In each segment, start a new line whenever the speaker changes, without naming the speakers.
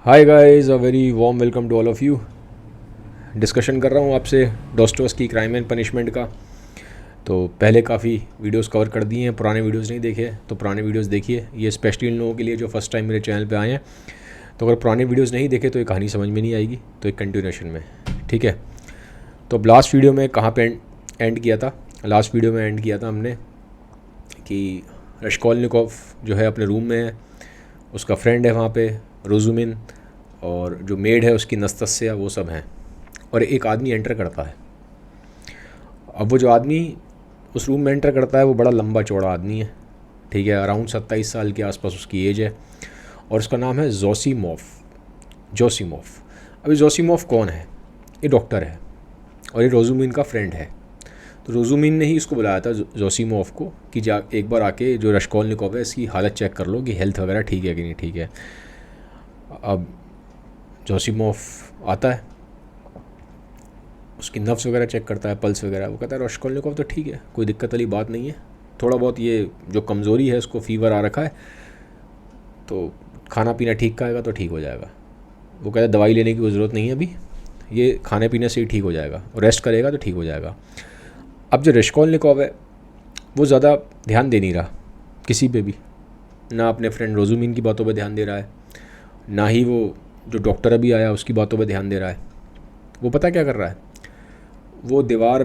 Hi guys, a very warm welcome to all of you. Discussion कर रहा हूँ आपसे डॉस्टोव्स्की क्राइम एंड पनिशमेंट का। तो पहले काफ़ी वीडियोस कवर कर दिए हैं, पुराने वीडियोस नहीं देखे तो पुराने वीडियोस देखिए। ये स्पेशली इन लोगों के लिए जो फर्स्ट टाइम मेरे चैनल पे आए हैं। तो अगर पुराने वीडियोस नहीं देखे तो ये कहानी समझ में नहीं आएगी, तो एक कंटिन्यूशन में। ठीक है, तो अब लास्ट वीडियो में कहाँ पे एंड किया था? लास्ट वीडियो में एंड किया था हमने कि रश्कोलनिकोव जो है अपने रूम में है, उसका फ्रेंड है वहाँ पे रोजुमिन, और जो मेड है उसकी नस्तस्या, वो सब हैं। और एक आदमी एंटर करता है। अब वो जो आदमी उस रूम में एंटर करता है वो बड़ा लंबा चौड़ा आदमी है। ठीक है, अराउंड 27 साल के आसपास उसकी एज है, और उसका नाम है जोसीमोव। अभी जोसीमोव कौन है? ये डॉक्टर है और ये रोजुमिन का फ्रेंड है। तो रोजुमिन ने ही उसको बुलाया था जोसीमोव को कि जा एक बार आके जो रश्कोलनिकोव है इसकी हालत चेक कर लो कि हेल्थ वगैरह ठीक है कि नहीं ठीक है। अब जोसीमोव आता है, उसकी नफ्स वगैरह चेक करता है, पल्स वगैरह। वो कहता है रश्कोलनिकोव तो ठीक है, कोई दिक्कत वाली बात नहीं है, थोड़ा बहुत ये जो कमज़ोरी है उसको फीवर आ रखा है, तो खाना पीना ठीक खाएगा तो ठीक हो जाएगा। वो कहता है दवाई लेने की ज़रूरत नहीं है अभी, ये खाने पीने से ही ठीक हो जाएगा, और रेस्ट करेगा तो ठीक हो जाएगा। अब जो रश्कोलनिकोव है वो ज़्यादा ध्यान दे नहीं रहा किसी पे भी, ना अपने फ्रेंड रोजुमिन की बातों पे ध्यान दे रहा है, ना ही वो जो डॉक्टर अभी आया उसकी बातों पे ध्यान दे रहा है। वो पता क्या कर रहा है? वो दीवार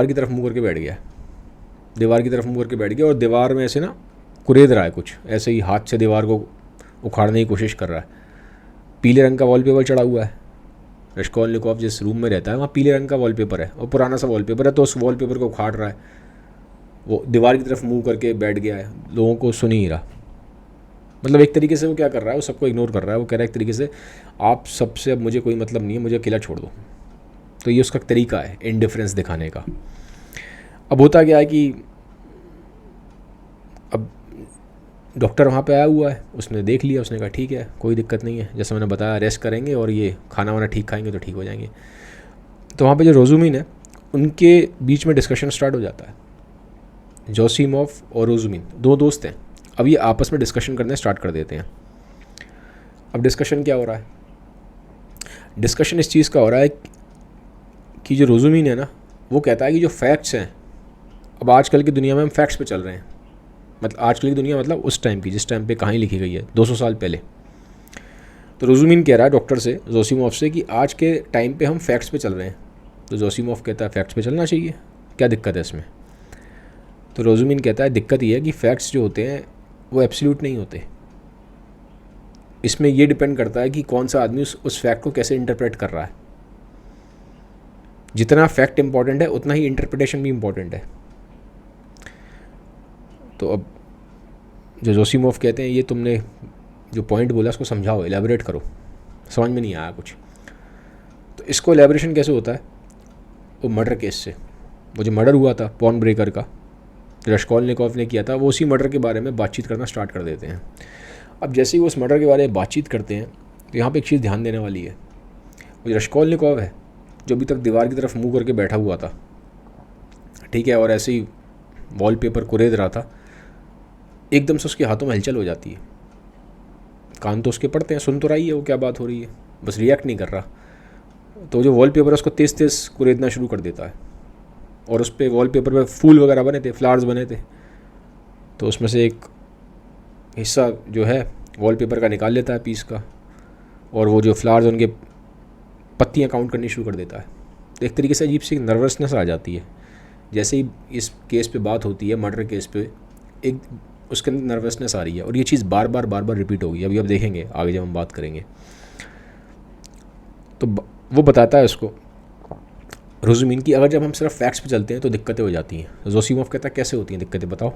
की तरफ मुंह करके बैठ गया। दीवार की तरफ मुंह करके बैठ गया और दीवार में ऐसे ना कुरेद रहा है, कुछ ऐसे ही हाथ से दीवार को उखाड़ने की कोशिश कर रहा है। पीले रंग का वॉलपेपर चढ़ा हुआ है। रश्कोलनिकोव जिस रूम में रहता है वहाँ पीले रंग का वॉलपेपर है, और पुराना सा वॉलपेपर है, तो उस वॉलपेपर को उखाड़ रहा है। वो दीवार की तरफ मुँह करके बैठ गया है, लोगों को सुन ही रहा। मतलब एक तरीके से वो क्या कर रहा है, वो सबको इग्नोर कर रहा है। वो कह रहा है एक तरीके से आप सबसे अब मुझे कोई मतलब नहीं है, मुझे अकेला छोड़ दो। तो ये उसका तरीका है इनडिफरेंस दिखाने का। अब होता क्या है कि अब डॉक्टर वहाँ पे आया हुआ है, उसने देख लिया, उसने कहा ठीक है कोई दिक्कत नहीं है, जैसे मैंने बताया रेस्ट करेंगे और ये खाना वाना ठीक खाएंगे तो ठीक हो जाएंगे। तो वहाँ पे जो रोजुमिन है उनके बीच में डिस्कशन स्टार्ट हो जाता है। जोसीमोव और रोजुमिन दो दोस्त हैं, अब ये आपस में डिस्कशन करने स्टार्ट कर देते हैं। अब डिस्कशन क्या हो रहा है? डिस्कशन इस चीज़ का हो रहा है कि जो रोजुमिन है ना, वो कहता है कि जो फैक्ट्स हैं, अब आजकल की दुनिया में हम फैक्ट्स पे चल रहे हैं। मतलब आजकल की दुनिया मतलब उस टाइम की जिस टाइम पे कहानी लिखी गई है 200 साल पहले। तो रोजुमिन कह रहा है डॉक्टर से, जोसीमोव से, कि आज के टाइम पे हम फैक्ट्स पे चल रहे हैं। तो जोसीमोव कहता है फैक्ट्स पे चलना चाहिए, क्या दिक्कत है इसमें? तो रोजुमिन कहता है दिक्कत ये है कि फैक्ट्स जो होते हैं वो एब्सोल्यूट नहीं होते। इसमें ये डिपेंड करता है कि कौन सा आदमी उस फैक्ट को कैसे इंटरप्रेट कर रहा है। जितना फैक्ट इंपॉर्टेंट है उतना ही इंटरप्रिटेशन भी इंपॉर्टेंट है। तो अब जो जोसीमोव कहते हैं ये तुमने जो पॉइंट बोला उसको समझाओ, एलैबोरेट करो, समझ में नहीं आया कुछ। तो इसको एलैबोरेशन कैसे होता है? वो मर्डर केस से, वो जो मर्डर हुआ था पॉन ब्रेकर का, रश्कोलनिकोव ने किया था, वो उसी मर्डर के बारे में बातचीत करना स्टार्ट कर देते हैं। अब जैसे ही वो उस मर्डर के बारे में बातचीत करते हैं तो यहाँ पे एक चीज़ ध्यान देने वाली है। वो जो रश्कोलनिकोव है जो अभी तक दीवार की तरफ मुँह करके बैठा हुआ था, ठीक है, और ऐसे ही वॉलपेपर कुरेद रहा था, एकदम से उसके हाथों में हलचल हो जाती है। कान तो उसके पड़ते हैं, सुन तो रही है वो क्या बात हो रही है, बस रिएक्ट नहीं कर रहा। तो जो वॉलपेपर है उसको तेज़ तेज़ कुरेदना शुरू कर देता है, और उस पर वॉलपेपर पे फूल वगैरह बने थे, फ्लावर्स बने थे। तो उसमें से एक हिस्सा जो है वॉलपेपर का निकाल लेता है पीस का, और वो जो फ्लावर्स उनके पत्तियाँ काउंट करनी शुरू कर देता है। तो एक तरीके से अजीब सी नर्वसनेस आ जाती है। जैसे ही इस केस पे बात होती है, मर्डर केस पे, एक उसके अंदर नर्वसनेस आ रही है, और ये चीज़ बार बार रिपीट होगी। अभी अब देखेंगे आगे जब हम बात करेंगे। तो वो बताता है उसको रोजुमिन की अगर जब हम सिर्फ फैक्ट्स पे चलते हैं तो दिक्कतें हो जाती हैं। जोसीमोव कहता है कैसे होती हैं दिक्कतें, बताओ।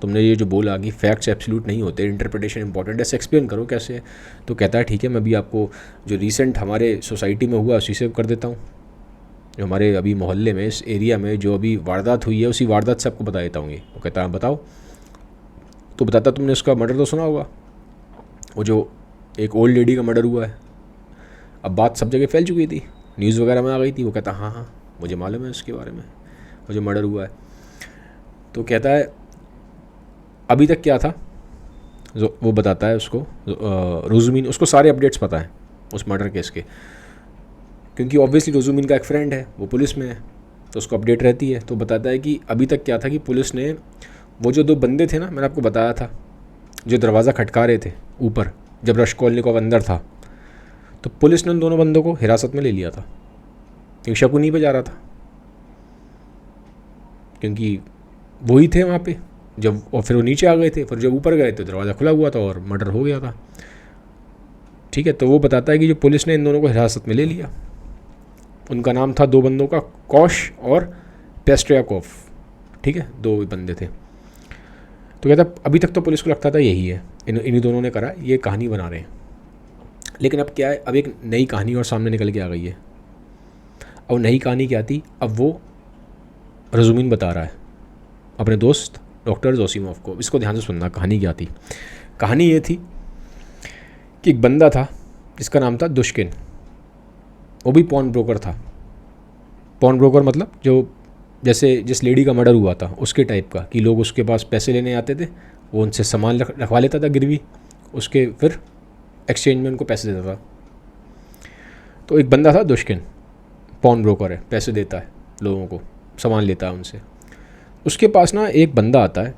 तुमने ये जो बोला कि फैक्ट्स एब्सोल्यूट नहीं होते, इंटरप्रिटेशन इंपॉर्टेंट है, एक्सप्लेन करो कैसे। तो कहता है ठीक है, मैं भी आपको जो रिसेंट हमारे सोसाइटी में हुआ उसी से कर देता हूँ। जो हमारे अभी मोहल्ले में, इस एरिया में जो अभी वारदात हुई है उसी वारदात से आपको बता देता हूँ। ये वो कहता है बताओ। तो बताता तुमने उसका मर्डर तो सुना होगा, वो जो एक ओल्ड लेडी का मर्डर हुआ है। अब बात सब जगह फैल चुकी थी, न्यूज़ वगैरह में आ गई थी। वो कहता हाँ हाँ मुझे मालूम है उसके बारे में, वो जो मर्डर हुआ है। तो कहता है अभी तक क्या था, वो बताता है उसको, रोजुमिन, उसको सारे अपडेट्स पता है उस मर्डर केस के, क्योंकि ऑब्वियसली रोजुमिन का एक फ्रेंड है, वो पुलिस में है, तो उसको अपडेट रहती है। तो बताता है कि अभी तक क्या था कि पुलिस ने वो जो 2 बंदे थे ना, मैंने आपको बताया था, जो दरवाज़ा खटका रहे थे ऊपर, जब रश्कोलनिकोव अंदर था, तो पुलिस ने उन दोनों बंदों को हिरासत में ले लिया था, क्योंकि शक उन्हीं पे जा रहा था, क्योंकि वही थे वहाँ पे जब, और फिर वो नीचे आ गए थे, फिर जब ऊपर गए तो दरवाज़ा खुला हुआ था और मर्डर हो गया था। ठीक है, तो वो बताता है कि जो पुलिस ने इन दोनों को हिरासत में ले लिया, उनका नाम था 2 बंदों का, कॉश और पेस्ट्रियाकोव। ठीक है, 2 बंदे थे। तो कहता अभी तक तो पुलिस को लगता था यही है, इन्हीं दोनों ने करा, ये कहानी बना रहे हैं। लेकिन अब क्या है, अब एक नई कहानी और सामने निकल के आ गई है। अब नई कहानी क्या थी, अब वो रजुमिन बता रहा है अपने दोस्त डॉक्टर जोसिमोव को। इसको ध्यान से सुनना, कहानी क्या थी। कहानी ये थी कि एक बंदा था जिसका नाम था दुश्किन, वो भी पॉन ब्रोकर था। पॉन ब्रोकर मतलब जो जैसे जिस लेडी का मर्डर हुआ था उसके टाइप का, कि लोग उसके पास पैसे लेने आते थे, वो उनसे सामान रखवा लेता था गिरवी, उसके फिर एक्सचेंज में उनको पैसे देता था। तो एक बंदा था दुश्किन, पॉन ब्रोकर है, पैसे देता है लोगों को, सामान लेता है उनसे। उसके पास ना एक बंदा आता है,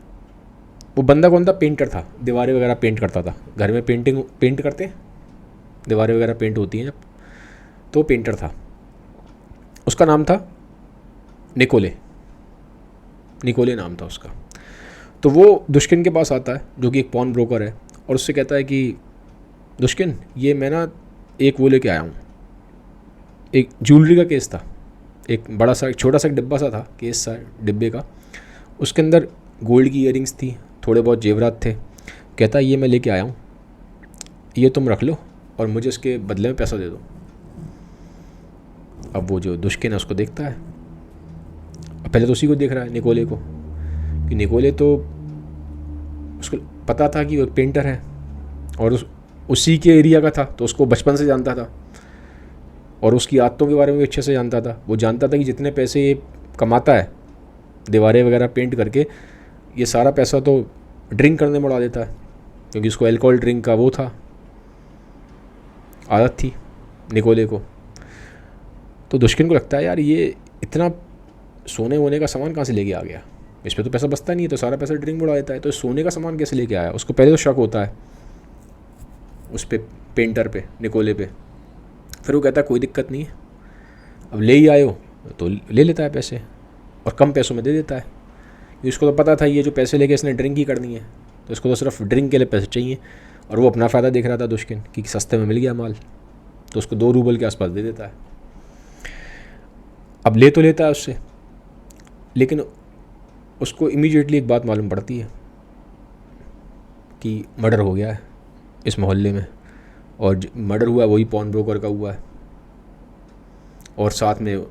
वो बंदा कौन था, पेंटर था, दीवारें वगैरह पेंट करता था। घर में पेंट करते हैं, दीवारें वगैरह पेंट होती हैं जब, तो पेंटर था। उसका नाम था निकोले नाम था उसका। तो वो दुश्किन के पास आता है, जो कि एक पॉन ब्रोकर है, और उससे कहता है कि दुश्किन, ये मैं ना एक वो लेके आया हूँ, एक ज्वेलरी का केस था, एक बड़ा सा, एक छोटा सा डिब्बा सा था, केस सा डिब्बे का, उसके अंदर गोल्ड की इयरिंग्स थी, थोड़े बहुत जेवरात थे। कहता है ये मैं लेके आया हूँ, ये तुम रख लो और मुझे इसके बदले में पैसा दे दो। अब वो जो दुश्किन है उसको देखता है, पहले तो उसी को देख रहा है, निकोले को, कि निकोले तो उसको पता था कि वो पेंटर है और उसी के एरिया का था, तो उसको बचपन से जानता था और उसकी आदतों के बारे में भी अच्छे से जानता था। वो जानता था कि जितने पैसे ये कमाता है दीवारें वगैरह पेंट करके, ये सारा पैसा तो ड्रिंक करने में उड़ा देता है, क्योंकि उसको अल्कोहल ड्रिंक का वो था, आदत थी निकोले को। तो दुश्किन को लगता है यार ये इतना सोने वोने का सामान कहाँ से लेके आ गया, इस पर तो पैसा बचता नहीं है, तो सारा पैसा ड्रिंक में उड़ा देता है, तो सोने का सामान कैसे लेके आया। उसको पहले तो शक होता है उस पर, पेंटर पे, निकोले पे। फिर वो कहता है कोई दिक्कत नहीं है, अब ले ही आयो तो ले लेता है पैसे और कम पैसों में दे देता है। इसको तो पता था ये जो पैसे लेके इसने ड्रिंक ही करनी है, तो इसको तो सिर्फ ड्रिंक के लिए पैसे चाहिए, और वो अपना फ़ायदा देख रहा था दुश्किन कि सस्ते में मिल गया माल, तो उसको 2 रूबल के आसपास दे देता है। अब ले तो लेता है उससे, लेकिन उसको इमीडिएटली एक बात मालूम पड़ती है कि मर्डर हो गया है इस मोहल्ले में, और मर्डर हुआ है वही पॉन ब्रोकर का हुआ है, और साथ में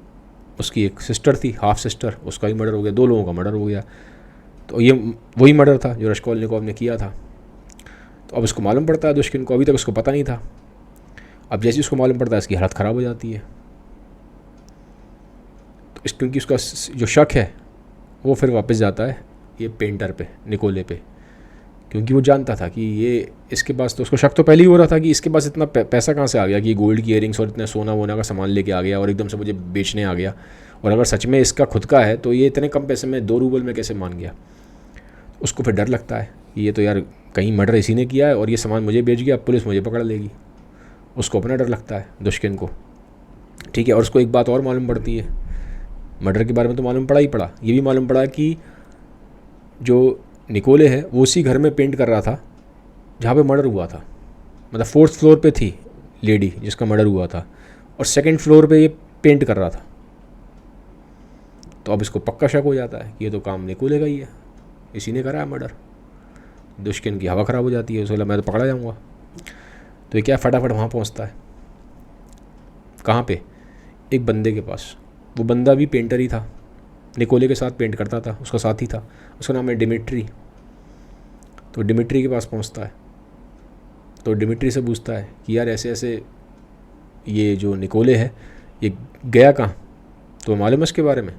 उसकी एक सिस्टर थी, हाफ सिस्टर, उसका भी मर्डर हो गया, 2 लोगों का मर्डर हो गया। तो ये वही मर्डर था जो रश्कोलनिकोव ने किया था। तो अब उसको मालूम पड़ता है दुश्किन को, अभी तक उसको पता नहीं था। अब जैसे उसको मालूम पड़ता है इसकी हालत ख़राब हो जाती है, तो क्योंकि उसका जो शक है वो फिर वापस जाता है ये पेंटर पे, निकोले पे, क्योंकि वो जानता था कि ये इसके पास, तो उसको शक तो पहले ही हो रहा था कि इसके पास इतना पैसा कहाँ से आ गया कि गोल्ड की इयरिंग्स और इतना सोना वोना का सामान लेके आ गया और एकदम से मुझे बेचने आ गया, और अगर सच में इसका खुद का है तो ये इतने कम पैसे में 2 रूबल में कैसे मान गया। उसको फिर डर लगता है कि ये तो यार कहीं मर्डर इसी ने किया है और ये सामान मुझे बेच गया, अब पुलिस मुझे पकड़ लेगी। उसको अपना डर लगता है दुश्किन को। ठीक है, और उसको एक बात और मालूम पड़ती है, मर्डर के बारे में तो मालूम पड़ा ही पड़ा, ये भी मालूम पड़ा कि जो निकोले है वो उसी घर में पेंट कर रहा था जहाँ पे मर्डर हुआ था, मतलब 4th फ्लोर पे थी लेडी जिसका मर्डर हुआ था, और 2nd फ्लोर पे ये पेंट कर रहा था। तो अब इसको पक्का शक हो जाता है कि ये तो काम निकोले का ही है, इसी ने करा है मर्डर। दुश्किन की हवा ख़राब हो जाती है, उसको मैं तो पकड़ा जाऊँगा। तो ये क्या फटाफट वहाँ पहुँचता है, कहाँ पे, एक बंदे के पास। वो बंदा भी पेंटर ही था, निकोले के साथ पेंट करता था, उसका साथी था, उसका नाम है डिमिट्री। तो डिमिट्री के पास पहुंचता है, तो डिमिट्री से पूछता है कि यार ऐसे ऐसे ये जो निकोले है ये गया कहाँ, तो मालूम है इसके बारे में।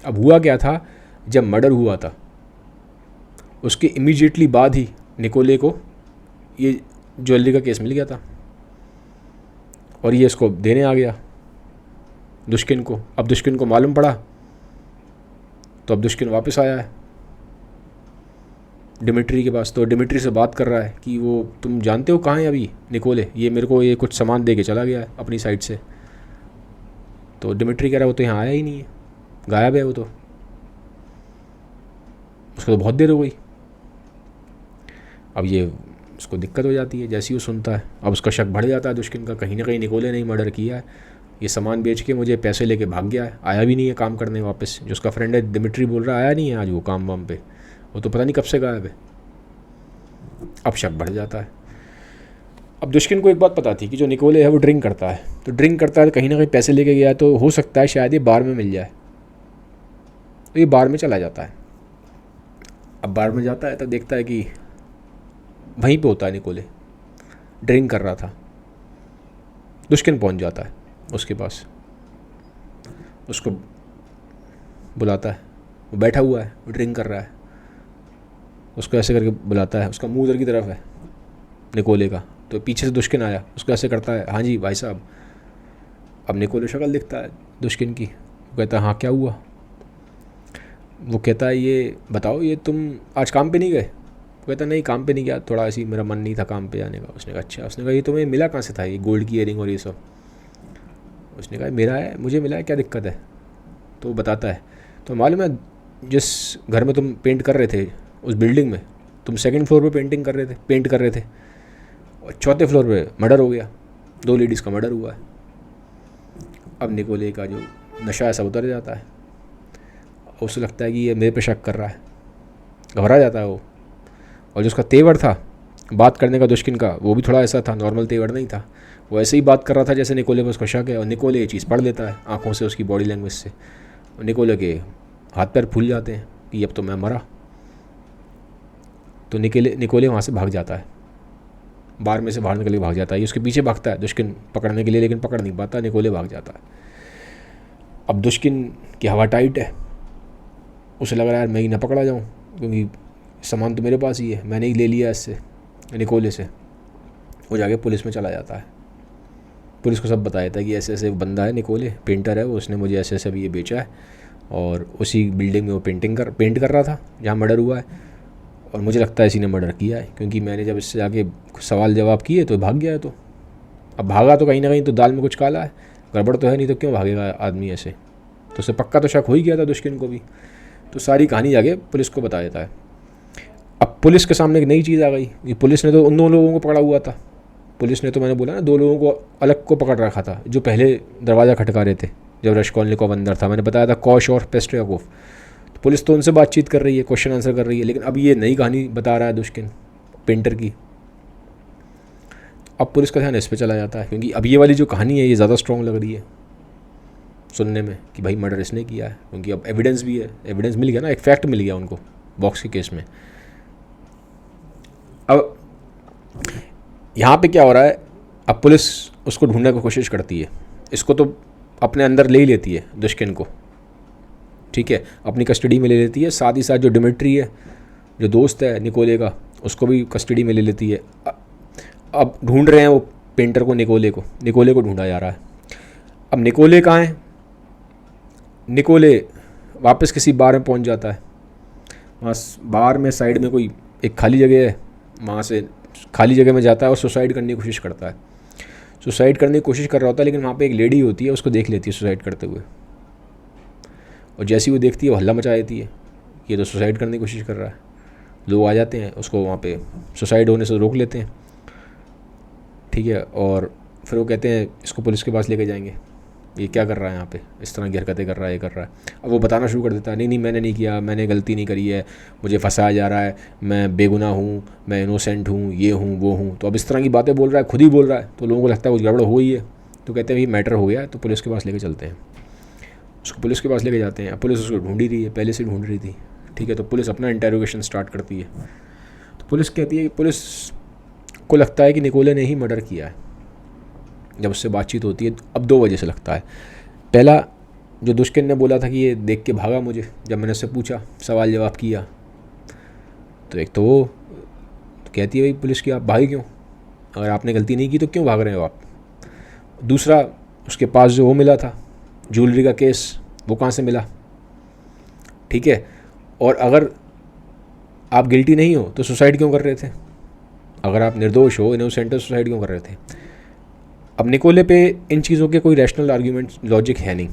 अब हुआ क्या था, जब मर्डर हुआ था उसके इमीडिएटली बाद ही निकोले को ये ज्वेलरी का केस मिल गया था और ये इसको देने आ गया दुष्किन को। अब दुष्किन को मालूम पड़ा तो अब दुष्किन वापस आया है डिमिट्री के पास। तो डिमिट्री से बात कर रहा है कि वो तुम जानते हो कहाँ है अभी निकोले, ये मेरे को ये कुछ सामान दे के चला गया है अपनी साइड से। तो डिमिट्री कह रहा है वो तो यहाँ आया ही नहीं है, गायब है वो तो, उसको तो बहुत देर हो गई। अब ये उसको दिक्कत हो जाती है जैसे ही वो सुनता है। अब उसका शक बढ़ जाता है दुष्किन का, कहीं ना कहीं निकोले ने ही मर्डर किया है, ये सामान बेच के मुझे पैसे लेके भाग गया है, आया भी नहीं है काम करने वापस। जो उसका फ्रेंड है डिमिट्री बोल रहा है आया नहीं है आज वो काम वाम पे, वो तो पता नहीं कब से गायब है। अब शक बढ़ जाता है। अब दुष्किन को एक बात पता थी कि जो निकोले है वो ड्रिंक करता है, तो ड्रिंक करता है तो कहीं ना कहीं पैसे लेके गया है, तो हो सकता है शायद ये बार में मिल जाए। तो ये बार में चला जाता है। अब बार में जाता है तो देखता है कि वहीं पे होता है निकोले, ड्रिंक कर रहा था। दुष्किन पहुंच जाता है उसके पास, उसको बुलाता है, वो बैठा हुआ है, वो ड्रिंक कर रहा है, उसको ऐसे करके बुलाता है, उसका मुंह उधर की तरफ है निकोले का। तो पीछे से दुष्किन आया, उसको ऐसे करता है, हाँ जी भाई साहब। अब निकोले शक्ल दिखता है दुष्किन की, वो कहता है हाँ क्या हुआ। वो कहता है ये बताओ ये तुम आज काम पे नहीं गए। वो कहता नहीं काम पे नहीं गया, थोड़ा ऐसी मेरा मन नहीं था काम पे जाने का। उसने कहा अच्छा। उसने कहा ये तुम्हें मिला कहाँ से था ये गोल्ड की इयरिंग और ये सब। उसने कहा मेरा है, मुझे मिला है, क्या दिक्कत है। तो वो बताता है तो मालूम है जिस घर में तुम पेंट कर रहे थे उस बिल्डिंग में, तुम सेकंड फ्लोर पे पेंट कर रहे थे और चौथे फ्लोर पे मर्डर हो गया, 2 लेडीज़ का मर्डर हुआ है। अब निकोले का जो नशा है सब उतर जाता है, उसे लगता है कि ये मेरे पे शक कर रहा है, घबरा जाता है वो। और जो उसका तेवर था बात करने का दुष्किन का, वो भी थोड़ा ऐसा था, नॉर्मल तेवर नहीं था। वो ऐसे ही बात कर रहा था जैसे निकोले पे उसका शक है, और निकोले ये चीज़ पढ़ लेता है आंखों से, उसकी बॉडी लैंग्वेज से। और निकोले के हाथ पैर फूल जाते हैं कि अब तो मैं मरा। तो निकोले वहाँ से भाग जाता है, बार में से बाहर निकल के भाग जाता है। ये उसके पीछे भागता है दुष्किन पकड़ने के लिए, लेकिन पकड़ नहीं पाता, निकोले भाग जाता है। अब दुष्किन की हवा टाइट है, उसे लग रहा है यार मैं ही ना पकड़ा जाऊँ, क्योंकि सामान तो मेरे पास ही है, मैंने ही ले लिया इससे निकोले से। वो जाके पुलिस में चला जाता है, पुलिस को सब बताया था कि ऐसे ऐसे बंदा है निकोले, पेंटर है वो, उसने मुझे ऐसे ऐसे अभी ये बेचा है, और उसी बिल्डिंग में वो पेंट कर रहा था जहाँ मर्डर हुआ है, और मुझे लगता है इसी ने मर्डर किया है, क्योंकि मैंने जब इससे जाके सवाल जवाब किए तो भाग गया है। तो अब भागा तो कहीं ना कहीं तो दाल में कुछ काला है, गड़बड़ तो है, नहीं तो क्यों भागेगा आदमी ऐसे। तो उसे पक्का तो शक हो ही गया था दुष्किन को भी। तो सारी कहानी जाके पुलिस को बता देता है। अब पुलिस के सामने एक नई चीज़ आ गई, ये पुलिस ने तो उन 2 लोगों को पकड़ा हुआ था। पुलिस ने तो मैंने बोला ना 2 लोगों को अलग को पकड़ रखा था, जो पहले दरवाज़ा खटका रहे थे जब रश्कोलनिकोव अंदर था। मैंने बताया था कॉश और पेस्ट्रियाकोव। तो पुलिस तो उनसे बातचीत कर रही है, क्वेश्चन आंसर कर रही है, लेकिन अब ये नई कहानी बता रहा है दुष्किन पेंटर की। अब पुलिस का ध्यान इस पर चला जाता है, क्योंकि अब ये वाली जो कहानी है ये ज़्यादा स्ट्रॉन्ग लग रही है सुनने में कि भाई मर्डर इसने किया है, क्योंकि अब एविडेंस भी है, एविडेंस मिल गया ना, एक फैक्ट मिल गया उनको बॉक्स के केस में। अब यहाँ पे क्या हो रहा है, अब पुलिस उसको ढूंढने की कोशिश करती है, इसको तो अपने अंदर ले ही लेती है दुष्किन को, ठीक है, अपनी कस्टडी में ले लेती है। साथ ही साथ जो डिमिट्री है, जो दोस्त है निकोले का, उसको भी कस्टडी में ले लेती है। अब ढूंढ रहे हैं वो पेंटर को, निकोले को ढूंढा जा रहा है। अब निकोले कहाँ है, निकोले वापस किसी बार में पहुंच जाता है। वहाँ बार में साइड में कोई एक खाली जगह है, वहाँ से खाली जगह में जाता है और सुसाइड करने की कोशिश करता है। सुसाइड करने की कोशिश कर रहा होता है, लेकिन वहाँ पे एक लेडी होती है, उसको देख लेती है सुसाइड करते हुए, और जैसी वो देखती है वो हल्ला मचा देती है, ये तो सुसाइड करने की कोशिश कर रहा है। लोग आ जाते हैं, उसको वहाँ पे सुसाइड होने से रोक लेते हैं, ठीक है, और फिर वो कहते हैं इसको पुलिस के पास लेके जाएंगे, ये क्या कर रहा है यहाँ पे, इस तरह की हरकतें कर रहा है, ये कर रहा है। अब वो बताना शुरू कर देता है, नहीं मैंने नहीं किया, मैंने गलती नहीं करी है, मुझे फंसाया जा रहा है, मैं बेगुनाह हूँ, मैं इनोसेंट हूँ, ये हूँ वो हूँ। तो अब इस तरह की बातें बोल रहा है, खुद ही बोल रहा है, तो लोगों को लगता है कुछ गड़बड़ हो ही है। तो कहते हैं ये मैटर हो गया, तो पुलिस के पास लेके चलते हैं। उसको पुलिस के पास लेके जाते हैं। अब पुलिस उसको ढूंढ ही रही है, पहले से ढूंढ रही थी, ठीक है। तो पुलिस अपना इंटेरोगेशन स्टार्ट करती है। तो पुलिस कहती है, पुलिस को लगता है कि निकोले ने ही मर्डर किया है। जब उससे बातचीत होती है, अब 2 वजह से लगता है। पहला, जो दुष्किन ने बोला था कि ये देख के भागा मुझे, जब मैंने उससे पूछा, सवाल जवाब किया, तो एक तो वो कहती है भाई पुलिस की, आप भागे क्यों? अगर आपने गलती नहीं की तो क्यों भाग रहे हो आप? दूसरा, उसके पास जो वो मिला था ज्वेलरी का केस, वो कहाँ से मिला? ठीक है, और अगर आप गिल्टी नहीं हो तो सुसाइड क्यों कर रहे थे? अगर आप निर्दोष हो, इनोसेंट हो, सुसाइड क्यों कर रहे थे? अब निकोले पे इन चीज़ों के कोई रैशनल आर्ग्यूमेंट लॉजिक है नहीं।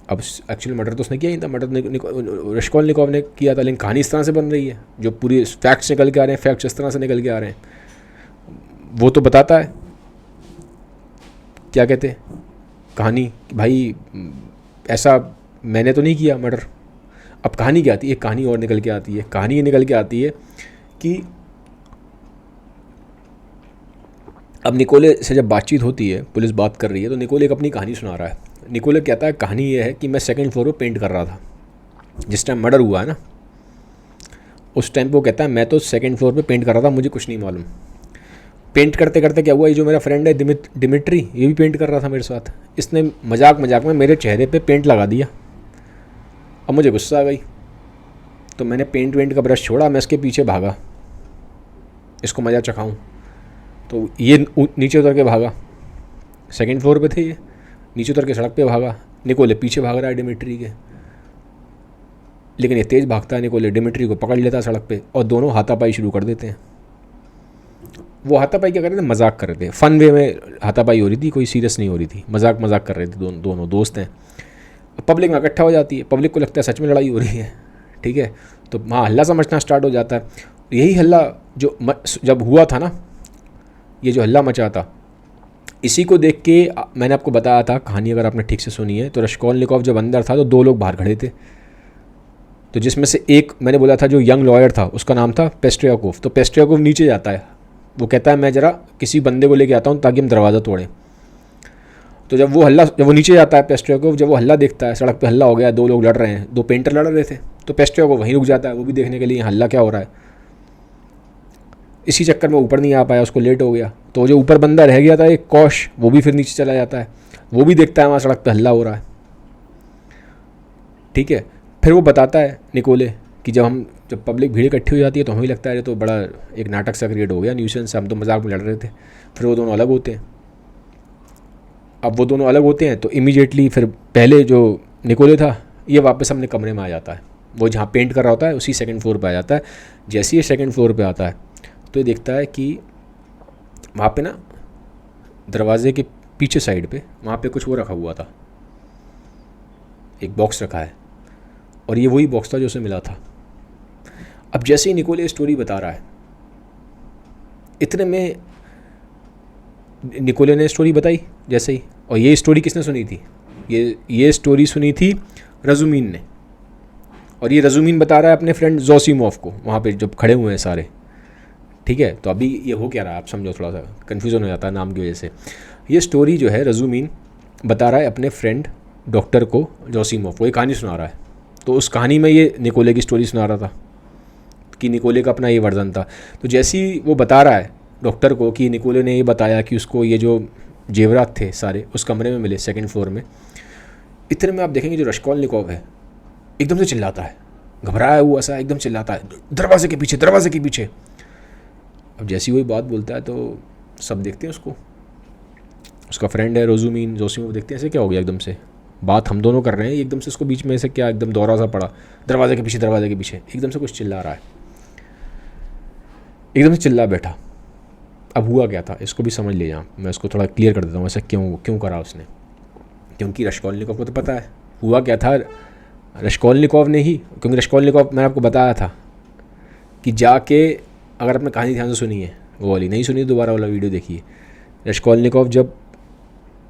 अब एक्चुअली मर्डर तो उसने किया ही था, मर्डर रश्कोलनिकोव ने किया था, लेकिन कहानी इस तरह से बन रही है, जो पूरी फैक्ट्स निकल के आ रहे हैं, फैक्ट्स इस तरह से निकल के आ रहे हैं। वो तो बताता है, क्या कहते हैं कहानी, कि भाई ऐसा मैंने तो नहीं किया मर्डर। अब कहानी क्या आती है, एक कहानी और निकल के आती है। कहानी ये निकल के आती है कि अब निकोले से जब बातचीत होती है, पुलिस बात कर रही है, तो निकोले एक अपनी कहानी सुना रहा है। निकोले कहता है कहानी ये है कि मैं सेकंड फ्लोर पे पेंट कर रहा था जिस टाइम मर्डर हुआ है ना, उस टाइम पे वो कहता है मैं तो सेकंड फ्लोर पे पेंट कर रहा था, मुझे कुछ नहीं मालूम। पेंट करते करते क्या हुआ, ये जो मेरा फ्रेंड है डिमिट्री, ये भी पेंट कर रहा था मेरे साथ, इसने मजाक मजाक में मेरे चेहरे पे पेंट लगा दिया। अब मुझे गुस्सा आ गई, तो मैंने पेंट का ब्रश छोड़ा, मैं इसके पीछे भागा, इसको मज़ा चखाऊँ। तो ये नीचे उतर के भागा, सेकंड फ्लोर पे थे ये, नीचे उतर के सड़क पे भागा। निकोले पीछे भाग रहा है डिमिट्री के, लेकिन ये तेज़ भागता है। निकोले डिमिट्री को पकड़ लेता है सड़क पे और दोनों हाथापाई शुरू कर देते हैं। वो हाथापाई क्या कर रहे थे, मजाक कर रहे थे, फन वे में हाथापाई हो रही थी, कोई सीरियस नहीं हो रही थी, मजाक मजाक कर रहे थे, दोनों दोस्त हैं। पब्लिक में इकट्ठा हो जाती है, पब्लिक को लगता है सच में लड़ाई हो रही है, ठीक है, तो वहाँ हल्ला समझना स्टार्ट हो जाता है। यही हल्ला जो जब हुआ था ना, ये जो हल्ला मचा था, इसी को देख के मैंने आपको बताया था कहानी, अगर आपने ठीक से सुनी है तो, रश्कोलनिकोव जब अंदर था तो दो लोग बाहर खड़े थे, तो जिसमें से एक मैंने बोला था जो यंग लॉयर था, उसका नाम था पेस्ट्रियाकोव। तो पेस्ट्रियाकोव नीचे जाता है, वो कहता है मैं ज़रा किसी बंदे को लेके आता हूँ ताकि हम दरवाज़ा तोड़ें। तो जब वो नीचे जाता है पेस्ट्रियाकोव, जब वो हल्ला देखता है, सड़क पे हल्ला हो गया, दो लोग लड़ रहे हैं, दो पेंटर लड़ रहे थे, तो पेस्ट्रियाकोव वहीं रुक जाता है, वो भी देखने के लिए हल्ला क्या हो रहा है। इसी चक्कर में ऊपर नहीं आ पाया, उसको लेट हो गया। तो जो ऊपर बंदा रह गया था एक कौश, वो भी फिर नीचे चला जाता है, वो भी देखता है वहाँ सड़क पे हल्ला हो रहा है, ठीक है। फिर वो बताता है निकोले कि जब पब्लिक भीड़ इकट्ठी हो जाती है तो हमें लगता है ये तो बड़ा एक नाटक सा क्रिएट हो गया, न्यूसेंस, हम तो मजाक में लड़ रहे थे। फिर वो दोनों अलग होते हैं। अब वो दोनों अलग होते हैं तो इमीडिएटली फिर पहले जो निकोले था ये वापस अपने कमरे में आ जाता है, वो जहाँ पेंट कर रहा होता है उसी सेकंड फ्लोर पे आ जाता है। जैसे ही सेकंड फ्लोर पे आता है तो ये देखता है कि वहाँ पे ना दरवाजे के पीछे साइड पे वहाँ पे कुछ वो रखा हुआ था, एक बॉक्स रखा है, और ये वही बॉक्स था जो उसे मिला था। अब जैसे ही निकोले स्टोरी बता रहा है, इतने में निकोले ने स्टोरी बताई जैसे ही, और ये स्टोरी किसने सुनी थी, ये स्टोरी सुनी थी रज़ुमीन ने, और ये रज़ुमीन बता रहा है अपने फ्रेंड जोसीमोव को, वहाँ पे जब खड़े हुए हैं सारे, ठीक है। तो अभी ये हो क्या रहा है आप समझो, थोड़ा सा कन्फ्यूज़न हो जाता है नाम की वजह से। ये स्टोरी जो है रज़ुमीन बता रहा है अपने फ्रेंड डॉक्टर को, जोसीमोव को, ये कहानी सुना रहा है। तो उस कहानी में ये निकोले की स्टोरी सुना रहा था कि निकोले का अपना ये वर्जन था। तो जैसे ही वो बता रहा है डॉक्टर को कि निकोले ने ये बताया कि उसको ये जो जेवरात थे सारे उस कमरे में मिले सेकंड फ्लोर में, इतने में आप देखेंगे जो रश्कोलनिकोव है एकदम से चिल्लाता है, घबराया हुआ सा एकदम चिल्लाता है, दरवाजे के पीछे, दरवाजे के पीछे। अब जैसी वही बात बोलता है तो सब देखते हैं उसको, उसका फ्रेंड है रोज़ुमीन, जोसीमोव देखते हैं ऐसे क्या हो गया, एकदम से बात हम दोनों कर रहे हैं, एकदम से उसको बीच में से क्या एकदम दौरा सा पड़ा, दरवाजे के पीछे, दरवाजे के पीछे, एकदम से कुछ चिल्ला रहा है, एकदम से चिल्ला बैठा। अब हुआ क्या था इसको भी समझ लीजिए, मैं इसको थोड़ा क्लियर कर देता हूँ ऐसा क्यों करा उसने, क्योंकि रश्कोलनिकोव को तो पता है हुआ क्या था। रश्कोलनिकोव ने ही, क्योंकि रश्कोलनिकोव मैंने आपको बताया था कि जाके, अगर आपने कहानी ध्यान से सुनी है वो वाली, नहीं सुनी दोबारा वाला वीडियो देखिए। रश्कोलनिकोव जब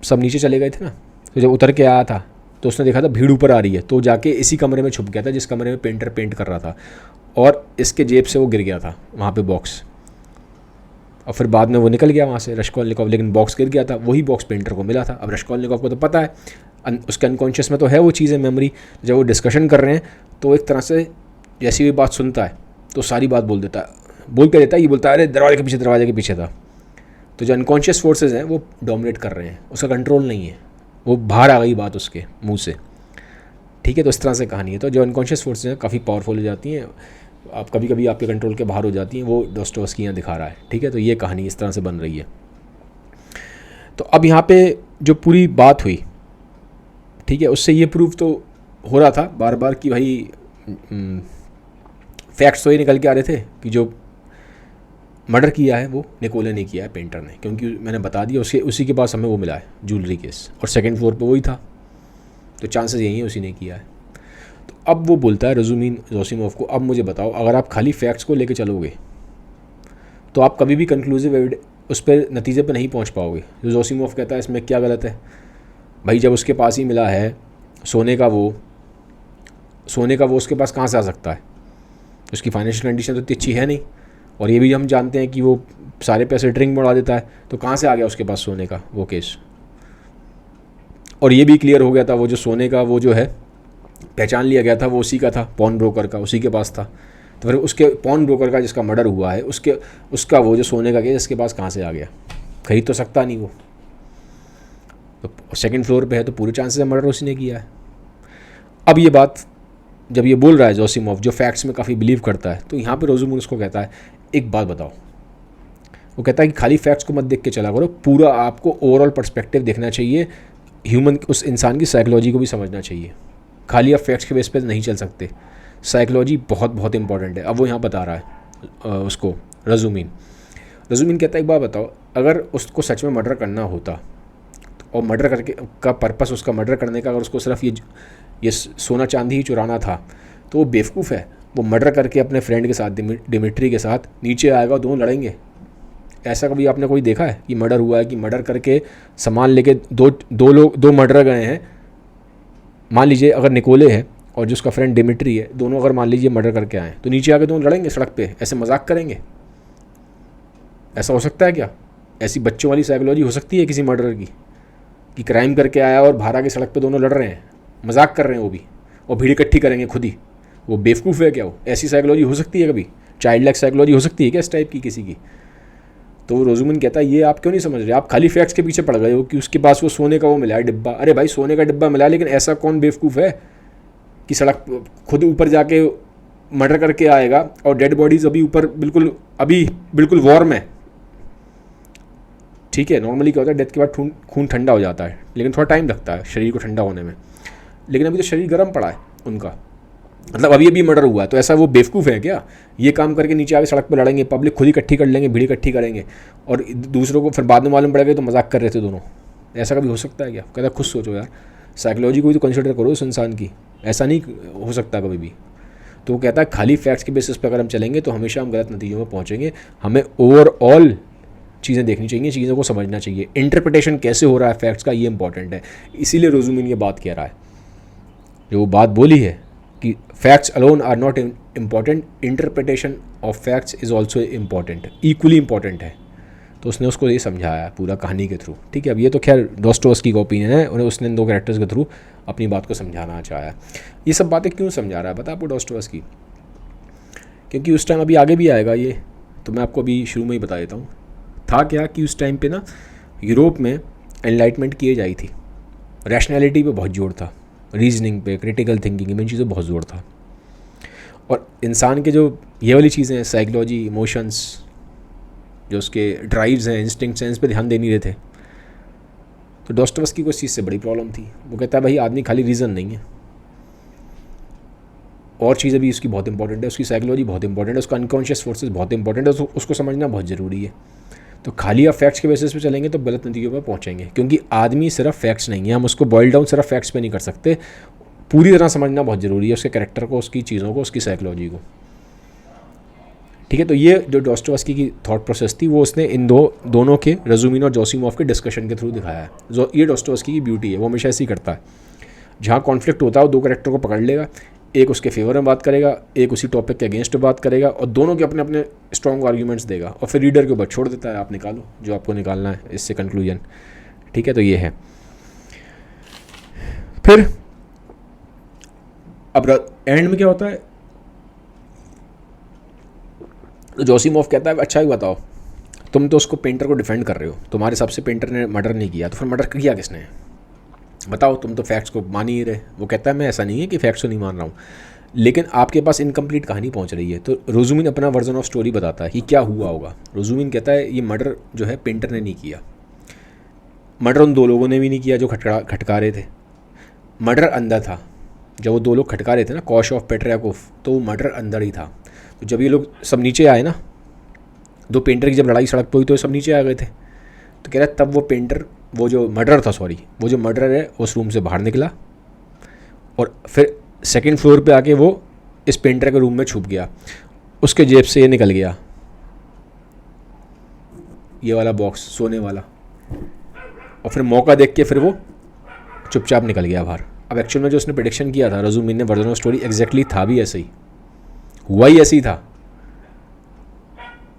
सब नीचे चले गए थे ना, तो जब उतर के आया था तो उसने देखा था भीड़ ऊपर आ रही है, तो जाके इसी कमरे में छुप गया था जिस कमरे में पेंटर पेंट कर रहा था, और इसके जेब से वो गिर गया था वहाँ पे बॉक्स, और फिर बाद में वो निकल गया वहाँ से रश्कोलनिकोव, लेकिन बॉक्स गिर गया था, वही बॉक्स पेंटर को मिला था। अब रश्कोलनिकोव को तो पता है, उसके अनकॉन्शियस में तो है वो चीज़ें, मेमोरी। जब वो डिस्कशन कर रहे हैं तो एक तरह से जैसी भी बात सुनता है तो सारी बात बोल देता है, बोल के देता है, ये बोलता है अरे दरवाजे के पीछे, दरवाजे के पीछे था। तो जो अनकॉन्शियस फोर्सेज हैं वो डोमिनेट कर रहे हैं, उसका कंट्रोल नहीं है, वो बाहर आ गई बात उसके मुंह से, ठीक है। तो इस तरह से कहानी है। तो जो अनकॉन्शियस फोर्सेज हैं काफ़ी पावरफुल हो जाती हैं, आप कभी कभी आपके कंट्रोल के बाहर हो जाती हैं, वो डॉस्टोव्स्की यहाँ दिखा रहा है। ठीक है, तो ये कहानी इस तरह से बन रही है। तो अब यहाँ पे जो पूरी बात हुई, ठीक है, उससे ये प्रूव तो हो रहा था बार बार कि भाई फैक्ट्स तो ये निकल के आ रहे थे कि जो मर्डर किया है वो निकोले ने किया है, पेंटर ने, क्योंकि मैंने बता दिया उसी के पास हमें वो मिला है ज्वेलरी केस, और सेकंड फ्लोर पे वही था, तो चांसेस यही है उसी ने किया है। तो अब वो बोलता है रज़ुमीन जोसिमोव को, अब मुझे बताओ, अगर आप खाली फैक्ट्स को लेके चलोगे तो आप कभी भी कंक्लूसिव उस पर नतीजे पर नहीं पहुंच पाओगे। जो जोसिमोव कहता है इसमें क्या गलत है भाई, जब उसके पास ही मिला है सोने का वो उसके पास कहाँ से आ सकता है? उसकी फाइनेंशियल कंडीशन तो इतनी अच्छी है नहीं, और ये भी हम जानते हैं कि वो सारे पैसे ड्रिंक में उड़ा देता है, तो कहाँ से आ गया उसके पास सोने का वो केस? और ये भी क्लियर हो गया था वो जो सोने का वो जो है पहचान लिया गया था वो उसी का था, पॉन ब्रोकर का, उसी के पास था। तो फिर उसके पॉन ब्रोकर का जिसका मर्डर हुआ है उसका वो जो सोने का केस इसके पास कहाँ से आ गया? खरीद तो सकता नहीं वो, तो सेकंड फ्लोर पे है तो पूरे चांसेस मर्डर उसी ने किया है। अब ये बात जब ये बोल रहा है जोसिमोव, जो फैक्ट्स में काफ़ी बिलीव करता है, तो यहाँ पे रोज़ुमून उसको कहता है एक बात बताओ। वो कहता है कि खाली फैक्ट्स को मत देख के चला करो, पूरा आपको ओवरऑल पर्सपेक्टिव देखना चाहिए, ह्यूमन उस इंसान की साइकोलॉजी को भी समझना चाहिए। खाली आप फैक्ट्स के बेस पे नहीं चल सकते, साइकोलॉजी बहुत बहुत इंपॉर्टेंट है। अब वो यहाँ बता रहा है उसको रज़ुमीन कहता है एक बात बताओ, अगर उसको सच में मर्डर करना होता और मर्डर करके का पर्पस उसका मर्डर करने का अगर उसको सिर्फ ये सोना चांदी ही चुराना था, तो वो बेवकूफ़ है। वो मर्डर करके अपने फ्रेंड के साथ डिमिट्री के साथ नीचे आएगा, दोनों लड़ेंगे। ऐसा कभी आपने कोई देखा है कि मर्डर हुआ है कि मर्डर करके सामान लेके दो मर्डर गए हैं, मान लीजिए अगर निकोले है और जो उसका फ्रेंड डिमिट्री है, दोनों अगर मान लीजिए मर्डर करके आए तो नीचे आके दोनों लड़ेंगे सड़क पे, ऐसे मजाक करेंगे? ऐसा हो सकता है क्या? ऐसी बच्चों वाली साइकोलॉजी हो सकती है किसी मर्डरर की कि क्राइम करके आया और बाहर आके सड़क पे दोनों लड़ रहे हैं, मजाक कर रहे हैं वो भी, और भीड़ इकट्ठी करेंगे खुद ही? वो बेवकूफ़ है क्या? वो ऐसी साइकोलॉजी हो सकती है कभी? चाइल्ड लाइक साइकोलॉजी हो सकती है क्या इस टाइप की किसी की? तो रोज़ुमन कहता है ये आप क्यों नहीं समझ रहे, आप खाली फैक्ट्स के पीछे पड़ गए हो कि उसके पास वो सोने का वो मिला है डिब्बा। अरे भाई सोने का डिब्बा मिला, लेकिन ऐसा कौन बेवकूफ़ है कि सड़क खुद ऊपर जाके मर्डर करके आएगा और डेड बॉडीज़ अभी बिल्कुल वार्म है। ठीक है, नॉर्मली क्या होता है डेथ के बाद खून ठंडा हो जाता है, लेकिन थोड़ा टाइम लगता है शरीर को ठंडा होने में, लेकिन अभी तो शरीर गर्म पड़ा है उनका, मतलब अभी मर्डर हुआ है। तो ऐसा वो बेवकूफ़ है क्या ये काम करके नीचे आके सड़क पर लड़ेंगे, पब्लिक खुद इकट्ठी कर लेंगे, भीड़ इकट्ठी करेंगे और दूसरों को फिर बाद में मालूम पड़ेगा तो मजाक कर रहे थे दोनों? ऐसा कभी हो सकता है क्या? कहता खुद सोचो यार, साइकोलॉजी को भी तो कंसिडर करो उस इंसान की, ऐसा नहीं हो सकता कभी भी। तो वो कहता है खाली फैक्ट्स के बेसिस पर अगर हम चलेंगे तो हमेशा हम गलत नतीजों में पहुँचेंगे, हमें ओवरऑल चीज़ें देखनी चाहिए, चीज़ों को समझना चाहिए, इंटरप्रिटेशन कैसे हो रहा है फैक्ट्स का, ये इंपॉर्टेंट है। इसीलिए रोज़ुमिन ये बात कह रहा है, जो वो बात बोली है कि facts alone are not important, interpretation of facts is also important, equally important है। तो उसने उसको ये समझाया पूरा कहानी के थ्रू। ठीक है, अब ये तो खैर डॉस्टोव्स्की का ओपिनियन है, उन्हें उसने दो कैरेक्टर्स के थ्रू अपनी बात को समझाना चाहा। ये सब बातें क्यों समझा रहा है पता आपको डॉस्टोव्स्की? क्योंकि उस टाइम अभी आगे भी आएगा ये, तो मैं आपको अभी शुरू में ही बता देता हूँ। था क्या कि उस टाइम पे ना यूरोप में एनलाइटमेंट किए जाई थी, रैशनैलिटी पे बहुत जोर था, रीजनिंग पे, क्रिटिकल थिंकिंग में, इन चीज़ों बहुत जोर था। और इंसान के जो ये वाली चीज़ें हैं, साइकोलॉजी, इमोशंस, जो उसके ड्राइव्स हैं, इंस्टिंक्ट्स हैं, इस पर ध्यान दे नहीं रहे थे। तो डॉस्टोव्स्की को इस चीज़ से बड़ी प्रॉब्लम थी। वो कहता है भाई आदमी खाली रीज़न नहीं है, और चीज़ें भी उसकी बहुत इंपॉर्टेंट है, उसकी साइकोलॉजी बहुत इंपॉर्टेंट है, उसका अनकॉन्शियस फोर्सेस बहुत इंपॉर्टेंट है, उसको समझना बहुत ज़रूरी है। तो खाली आप फैक्ट्स के बेसिस पे चलेंगे तो गलत नतीजों पर पहुंचेंगे, क्योंकि आदमी सिर्फ फैक्ट्स नहीं है, हम उसको बॉइल डाउन सिर्फ फैक्ट्स पे नहीं कर सकते, पूरी तरह समझना बहुत ज़रूरी है, उसके कैरेक्टर को, उसकी चीज़ों को, उसकी साइकोलॉजी को। ठीक है, तो ये जो डॉस्टोव्स्की की थॉट प्रोसेस थी वो उसने इन दोनों के, रज़ुमिन और जोसिमोव के डिस्कशन के थ्रू दिखाया है। जो ये डॉस्टोव्स्की की ब्यूटी है, वो हमेशा ऐसे ही करता है, जहाँ कॉन्फ्लिक्ट होता है वो दो कैरेक्टर को पकड़ लेगा, एक उसके फेवर में बात करेगा, एक उसी टॉपिक के अगेंस्ट बात करेगा, और दोनों के अपने अपने स्ट्रॉन्ग आर्ग्यूमेंट्स देगा, और फिर रीडर के ऊपर छोड़ देता है, आप निकालो जो आपको निकालना है इससे कंक्लूजन। ठीक है, तो ये है। फिर अब एंड में क्या होता है, तो जोसिमोव कहता है अच्छा ही बताओ, तुम तो उसको पेंटर को डिफेंड कर रहे हो, तुम्हारे हिसाब से पेंटर ने मर्डर नहीं किया, तो फिर मर्डर किया किसने? बताओ, तुम तो फैक्ट्स को मान ही रहे। वो कहता है मैं ऐसा नहीं है कि फैक्ट्स को नहीं मान रहा हूँ, लेकिन आपके पास इनकम्प्लीट कहानी पहुंच रही है। तो रोज़ुमिन अपना वर्जन ऑफ स्टोरी बताता है कि क्या हुआ होगा। रोज़ुमिन कहता है ये मर्डर जो है पेंटर ने नहीं किया, मर्डर उन दो लोगों ने भी नहीं किया जो खटका रहे थे। मर्डर अंदर था, जब वो दो लोग खटका रहे थे ना, कॉश ऑफ पेट्रियाकोव, तो वो मर्डर अंदर ही था। तो जब ये लोग सब नीचे आए ना, दो पेंटर की जब लड़ाई सड़क पर हुई तो सब नीचे आ गए थे। तो कह रहा है तब वो पेंटर, वो जो मर्डर था, सॉरी, वो जो मर्डर है उस रूम से बाहर निकला और फिर सेकंड फ्लोर पे आके वो इस पेंटर के रूम में छुप गया। उसके जेब से ये निकल गया, ये वाला बॉक्स सोने वाला, और फिर मौका देख के फिर वो चुपचाप निकल गया बाहर। अब एक्चुअल में जो उसने प्रेडिक्शन किया था रोज़ुमिन ने, वर्जन ऑफ स्टोरी एग्जैक्टली था भी ऐसे ही, हुआ ही ऐसे ही था।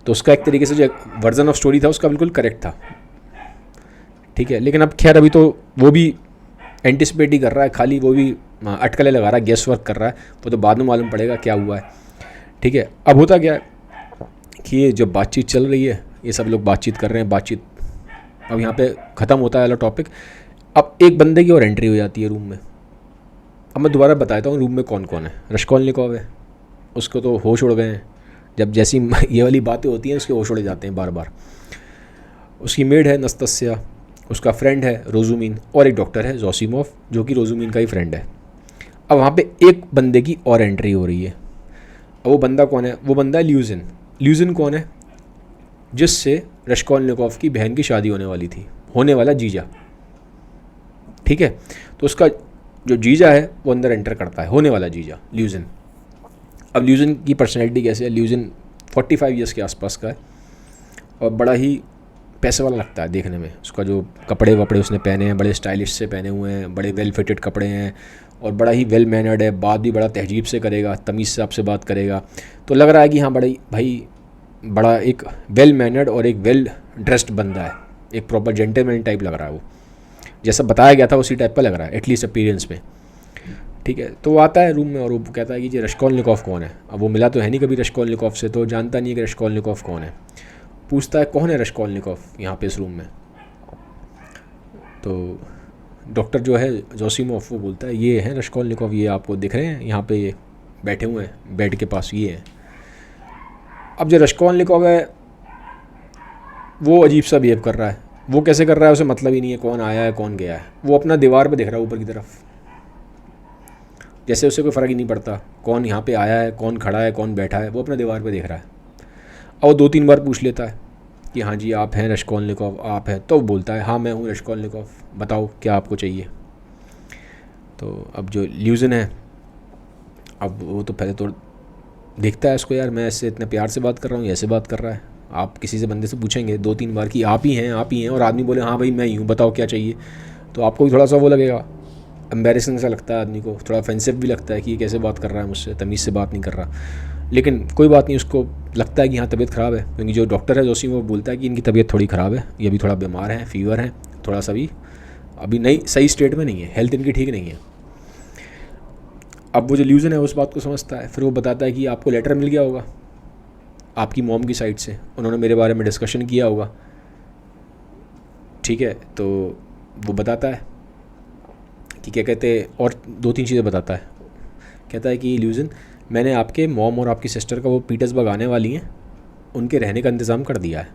तो उसका एक तरीके से जो वर्जन ऑफ स्टोरी था उसका बिल्कुल करेक्ट था, ठीक है। लेकिन अब खैर अभी तो वो भी एंटिसिपेट ही कर रहा है, खाली वो भी अटकलें लगा रहा है, गेस वर्क कर रहा है। वो तो बाद में मालूम पड़ेगा क्या हुआ है, ठीक है। अब होता क्या है कि ये जब बातचीत चल रही है, ये सब लोग बातचीत कर रहे हैं, बातचीत अब यहाँ पे ख़त्म होता है वाला टॉपिक। अब एक बंदे की और एंट्री हो जाती है रूम में। अब मैं दोबारा बताता हूँ रूम में कौन कौन है। रश्कोल्निकोव है, उसको तो होश उड़ गए हैं, जब जैसी ये वाली बातें होती हैं उसके होश उड़ जाते हैं बार बार। उसकी मेड है नस्तस्या, उसका फ्रेंड है रोज़ुमिन, और एक डॉक्टर है जोसिमोव जो कि रोज़ुमिन का ही फ्रेंड है। अब वहाँ पे एक बंदे की और एंट्री हो रही है। अब वो बंदा कौन है? वो बंदा है ल्यूजिन। ल्यूजिन कौन है? जिससे रश्कोल्निकोव की बहन की शादी होने वाली थी, होने वाला जीजा, ठीक है। तो उसका जो जीजा है वो अंदर एंटर करता है, होने वाला जीजा ल्यूजिन। अब ल्यूजिन की पर्सनैलिटी कैसे है? ल्यूजिन 45 ईयर्स के आसपास का है और बड़ा ही पैसे वाला लगता है देखने में। उसका जो कपड़े वपड़े उसने पहने हैं बड़े स्टाइलिश से पहने हुए हैं, बड़े वेल फिटेड कपड़े हैं और बड़ा ही वेल मैनर्ड है, बात भी बड़ा तहजीब से करेगा, तमीज़ से आपसे बात करेगा। तो लग रहा है कि हाँ बड़ा भाई बड़ा एक वेल मैनर्ड और एक वेल ड्रेस्ड बंदा है, एक प्रॉपर जेंटलमैन टाइप लग रहा है। वो जैसा बताया गया था उसी टाइप का लग रहा है एटलीस्ट अपीयरेंस में, ठीक है। तो वो आता है रूम में और वो कहता है कि ये रश्कोल्निकोव कौन है। अब वो मिला तो है नहीं कभी रश्कोल्निकोव से, तो जानता नहीं है कि रश्कोल्निकोव कौन है। पूछता है कौन है रश्कोल्निकोव यहाँ पे इस रूम में। तो डॉक्टर जो है जोसिमोव वो बोलता है ये हैं रश्कोल्निकोव, ये आपको दिख रहे हैं यहाँ पे ये बैठे हुए हैं बेड के पास, ये हैं। अब जो रश्कोल्निकोव है वो अजीब सा बिहेव कर रहा है। वो कैसे कर रहा है उसे मतलब ही नहीं है कौन आया है कौन गया है। वो अपना दीवार पे देख रहा है ऊपर की तरफ, जैसे उसे कोई फ़र्क ही नहीं पड़ता कौन यहाँ पे आया है, कौन खड़ा है, कौन बैठा है। वो अपना दीवार पे देख रहा है और 2-3 बार पूछ लेता है कि हाँ जी आप हैं रश्कोल्निकोव, आप हैं। तो बोलता है हाँ मैं हूँ रश्कोल्निकोव, बताओ क्या आपको चाहिए। तो अब जो ल्यूजिन है, अब वो तो पहले तो देखता है इसको, यार मैं इससे इतने प्यार से बात कर रहा हूँ, ऐसे बात कर रहा है। आप किसी से बंदे से पूछेंगे 2-3 बार कि आप ही हैं आप ही हैं, और आदमी बोले हाँ भाई मैं ही हूँ, बताओ क्या चाहिए, तो आपको भी थोड़ा सा वो लगेगा, एम्बेरसिंग सा लगता है आदमी को, थोड़ा ऑफेंसिव भी लगता है कि ये कैसे बात कर रहा है मुझसे, तमीज़ से बात नहीं कर रहा। लेकिन कोई बात नहीं, उसको लगता है कि हाँ तबीयत ख़राब है, क्योंकि जो डॉक्टर है जोशी वो बोलता है कि इनकी तबीयत थोड़ी ख़राब है, ये अभी थोड़ा बीमार है, फीवर है थोड़ा सा, भी अभी नहीं सही स्टेट में नहीं है, हेल्थ इनकी ठीक नहीं है। अब वो जो ल्यूजन है उस बात को समझता है, फिर वो बताता है कि आपको लेटर मिल गया होगा आपकी मॉम की साइड से, उन्होंने मेरे बारे में डिस्कशन किया होगा, ठीक है। तो वो बताता है कि क्या कहते हैं, और 2-3 चीज़ें बताता है। कहता है कि ल्यूजन मैंने आपके मॉम और आपकी सिस्टर का, वो पीटर्सबर्ग आने वाली हैं, उनके रहने का इंतज़ाम कर दिया है।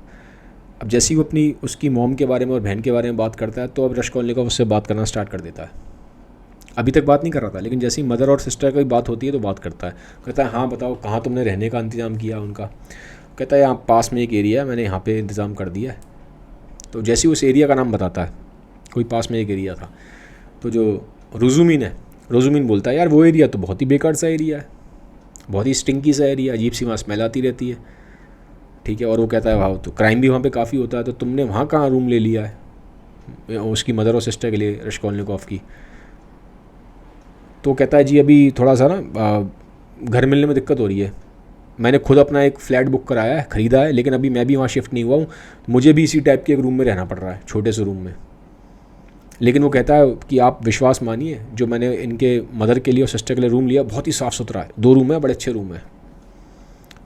अब जैसे ही वो अपनी उसकी मॉम के बारे में और बहन के बारे में बात करता है तो अब रश्कोल्निकोव उससे बात करना स्टार्ट कर देता है। अभी तक बात नहीं कर रहा था, लेकिन जैसे ही मदर और सिस्टर की बात होती है तो बात करता है। कहता है हाँ बताओ कहाँ तुमने रहने का इंतज़ाम किया उनका। कहता है यहाँ पास में एक एरिया है, मैंने यहाँ पे इंतज़ाम कर दिया है। तो जैसे ही उस एरिया का नाम बताता है, कोई पास में एक एरिया था, तो जो रोज़ुमिन है, रोज़ुमिन बोलता है यार वो एरिया तो बहुत ही बेकार सा एरिया है, बहुत ही स्टिंकी सा एरिया, अजीब सी वहाँ स्मेल आती रहती है, ठीक है। और वो कहता है वाह तो क्राइम भी वहाँ पे काफ़ी होता है, तो तुमने वहाँ कहाँ रूम ले लिया है उसकी मदर और सिस्टर के लिए, रश्कोल्निकोव की। तो कहता है जी अभी थोड़ा सा ना घर मिलने में दिक्कत हो रही है, मैंने खुद अपना एक फ़्लैट बुक कराया है, ख़रीदा है, लेकिन अभी मैं भी वहाँ शिफ्ट नहीं हुआ हूँ, मुझे भी इसी टाइप के एक रूम में रहना पड़ रहा है, छोटे से रूम में। लेकिन वो कहता है कि आप विश्वास मानिए, जो मैंने इनके मदर के लिए और सिस्टर के लिए रूम लिया बहुत ही साफ़ सुथरा है, 2 रूम है, बड़े अच्छे रूम है।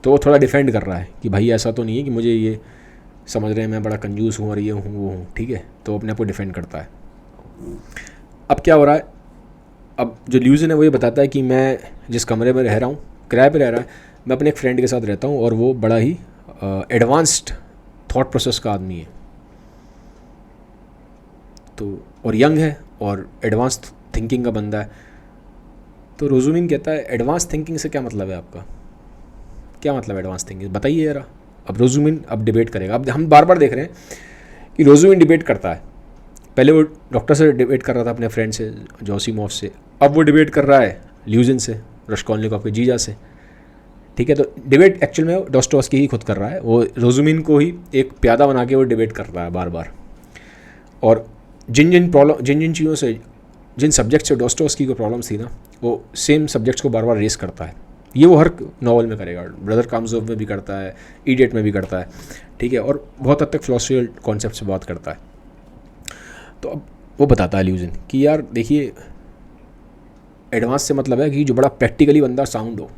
तो वो थोड़ा डिफेंड कर रहा है कि भाई ऐसा तो नहीं है कि मुझे ये समझ रहे हैं मैं बड़ा कंजूस हूँ और ये हूँ वो हूँ, ठीक है। तो अपने आप को डिफेंड करता है। अब क्या हो रहा है, अब जो ल्यूजन है वो ये बताता है कि मैं जिस कमरे में रह रहा हूँ, किराए पे रह रहा है, मैं अपने एक फ्रेंड के साथ रहता हूँ और वो बड़ा ही एडवांस्ड थॉट प्रोसेस का आदमी है, तो और यंग है और एडवांस थिंकिंग का बंदा है। तो रोजुमिन कहता है एडवांस थिंकिंग से क्या मतलब है आपका, क्या मतलब एडवांस थिंकिंग बताइए ज़रा। अब रोजुमिन अब डिबेट करेगा। अब हम बार बार देख रहे हैं कि रोजुमिन डिबेट करता है। पहले वो डॉक्टर से डिबेट कर रहा था, अपने फ्रेंड से, जोसीमोव से। अब वो डिबेट कर रहा है ल्यूजिन से, रश्कोल्निकोव के जीजा से। ठीक है, तो डिबेट एक्चुअल में डॉस्टोव्स्की ही खुद कर रहा है। वो रोजुमिन को ही एक प्यादा बना के वो डिबेट कर रहा है बार बार। और जिन जिन चीज़ों से, जिन सब्जेक्ट से डॉस्टोव्स्की को प्रॉब्लम्स थी ना, वो सेम सब्जेक्ट्स को बार बार रेस करता है। ये वो हर नॉवल में करेगा, ब्रदर कामज़ोव में भी करता है, इडियट में भी करता है। ठीक है, और बहुत हद तक फिलोसफिकल कॉन्सेप्ट से बात करता है। तो अब वो बताता है ल्यूजिन कि यार देखिए, एडवांस से मतलब है कि जो बड़ा प्रैक्टिकली बंदा साउंड हो,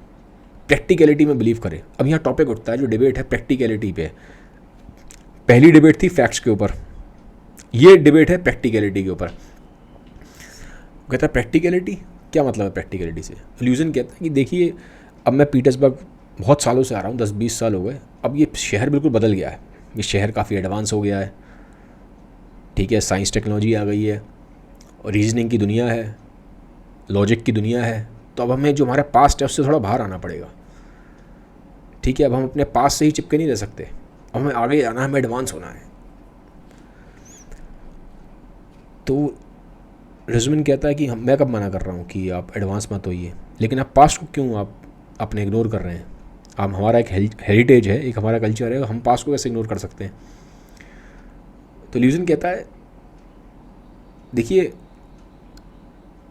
प्रैक्टिकलिटी में बिलीव करे। अब यहाँ टॉपिक उठता है, जो डिबेट है प्रैक्टिकलिटी पे। पहली डिबेट थी फैक्ट्स के ऊपर, ये डिबेट है प्रैक्टिकलिटी के ऊपर। कहता है प्रैक्टिकलिटी क्या मतलब है प्रैक्टिकलिटी से। ल्यूजिन कहता है कि देखिए, अब मैं पीटर्सबर्ग बहुत सालों से आ रहा हूँ, 10-20 साल हो गए। अब ये शहर बिल्कुल बदल गया है, ये शहर काफ़ी एडवांस हो गया है। ठीक है, साइंस टेक्नोलॉजी आ गई है और रीजनिंग की दुनिया है, लॉजिक की दुनिया है। तो अब हमें जो हमारा पास्ट है उससे थोड़ा बाहर आना पड़ेगा। ठीक है, अब हम अपने पास से ही चिपके नहीं रह सकते, अब हमें आगे आना है, हमें एडवांस होना है। तो रोजुमिन कहता है कि मैं कब मना कर रहा हूँ कि आप एडवांस मत होइए, लेकिन आप पास्ट को क्यों आप अपने इग्नोर कर रहे हैं। आप, हमारा एक हेरिटेज है, एक हमारा कल्चर है, हम पास्ट को कैसे इग्नोर कर सकते हैं। तो ल्यूजिन कहता है देखिए,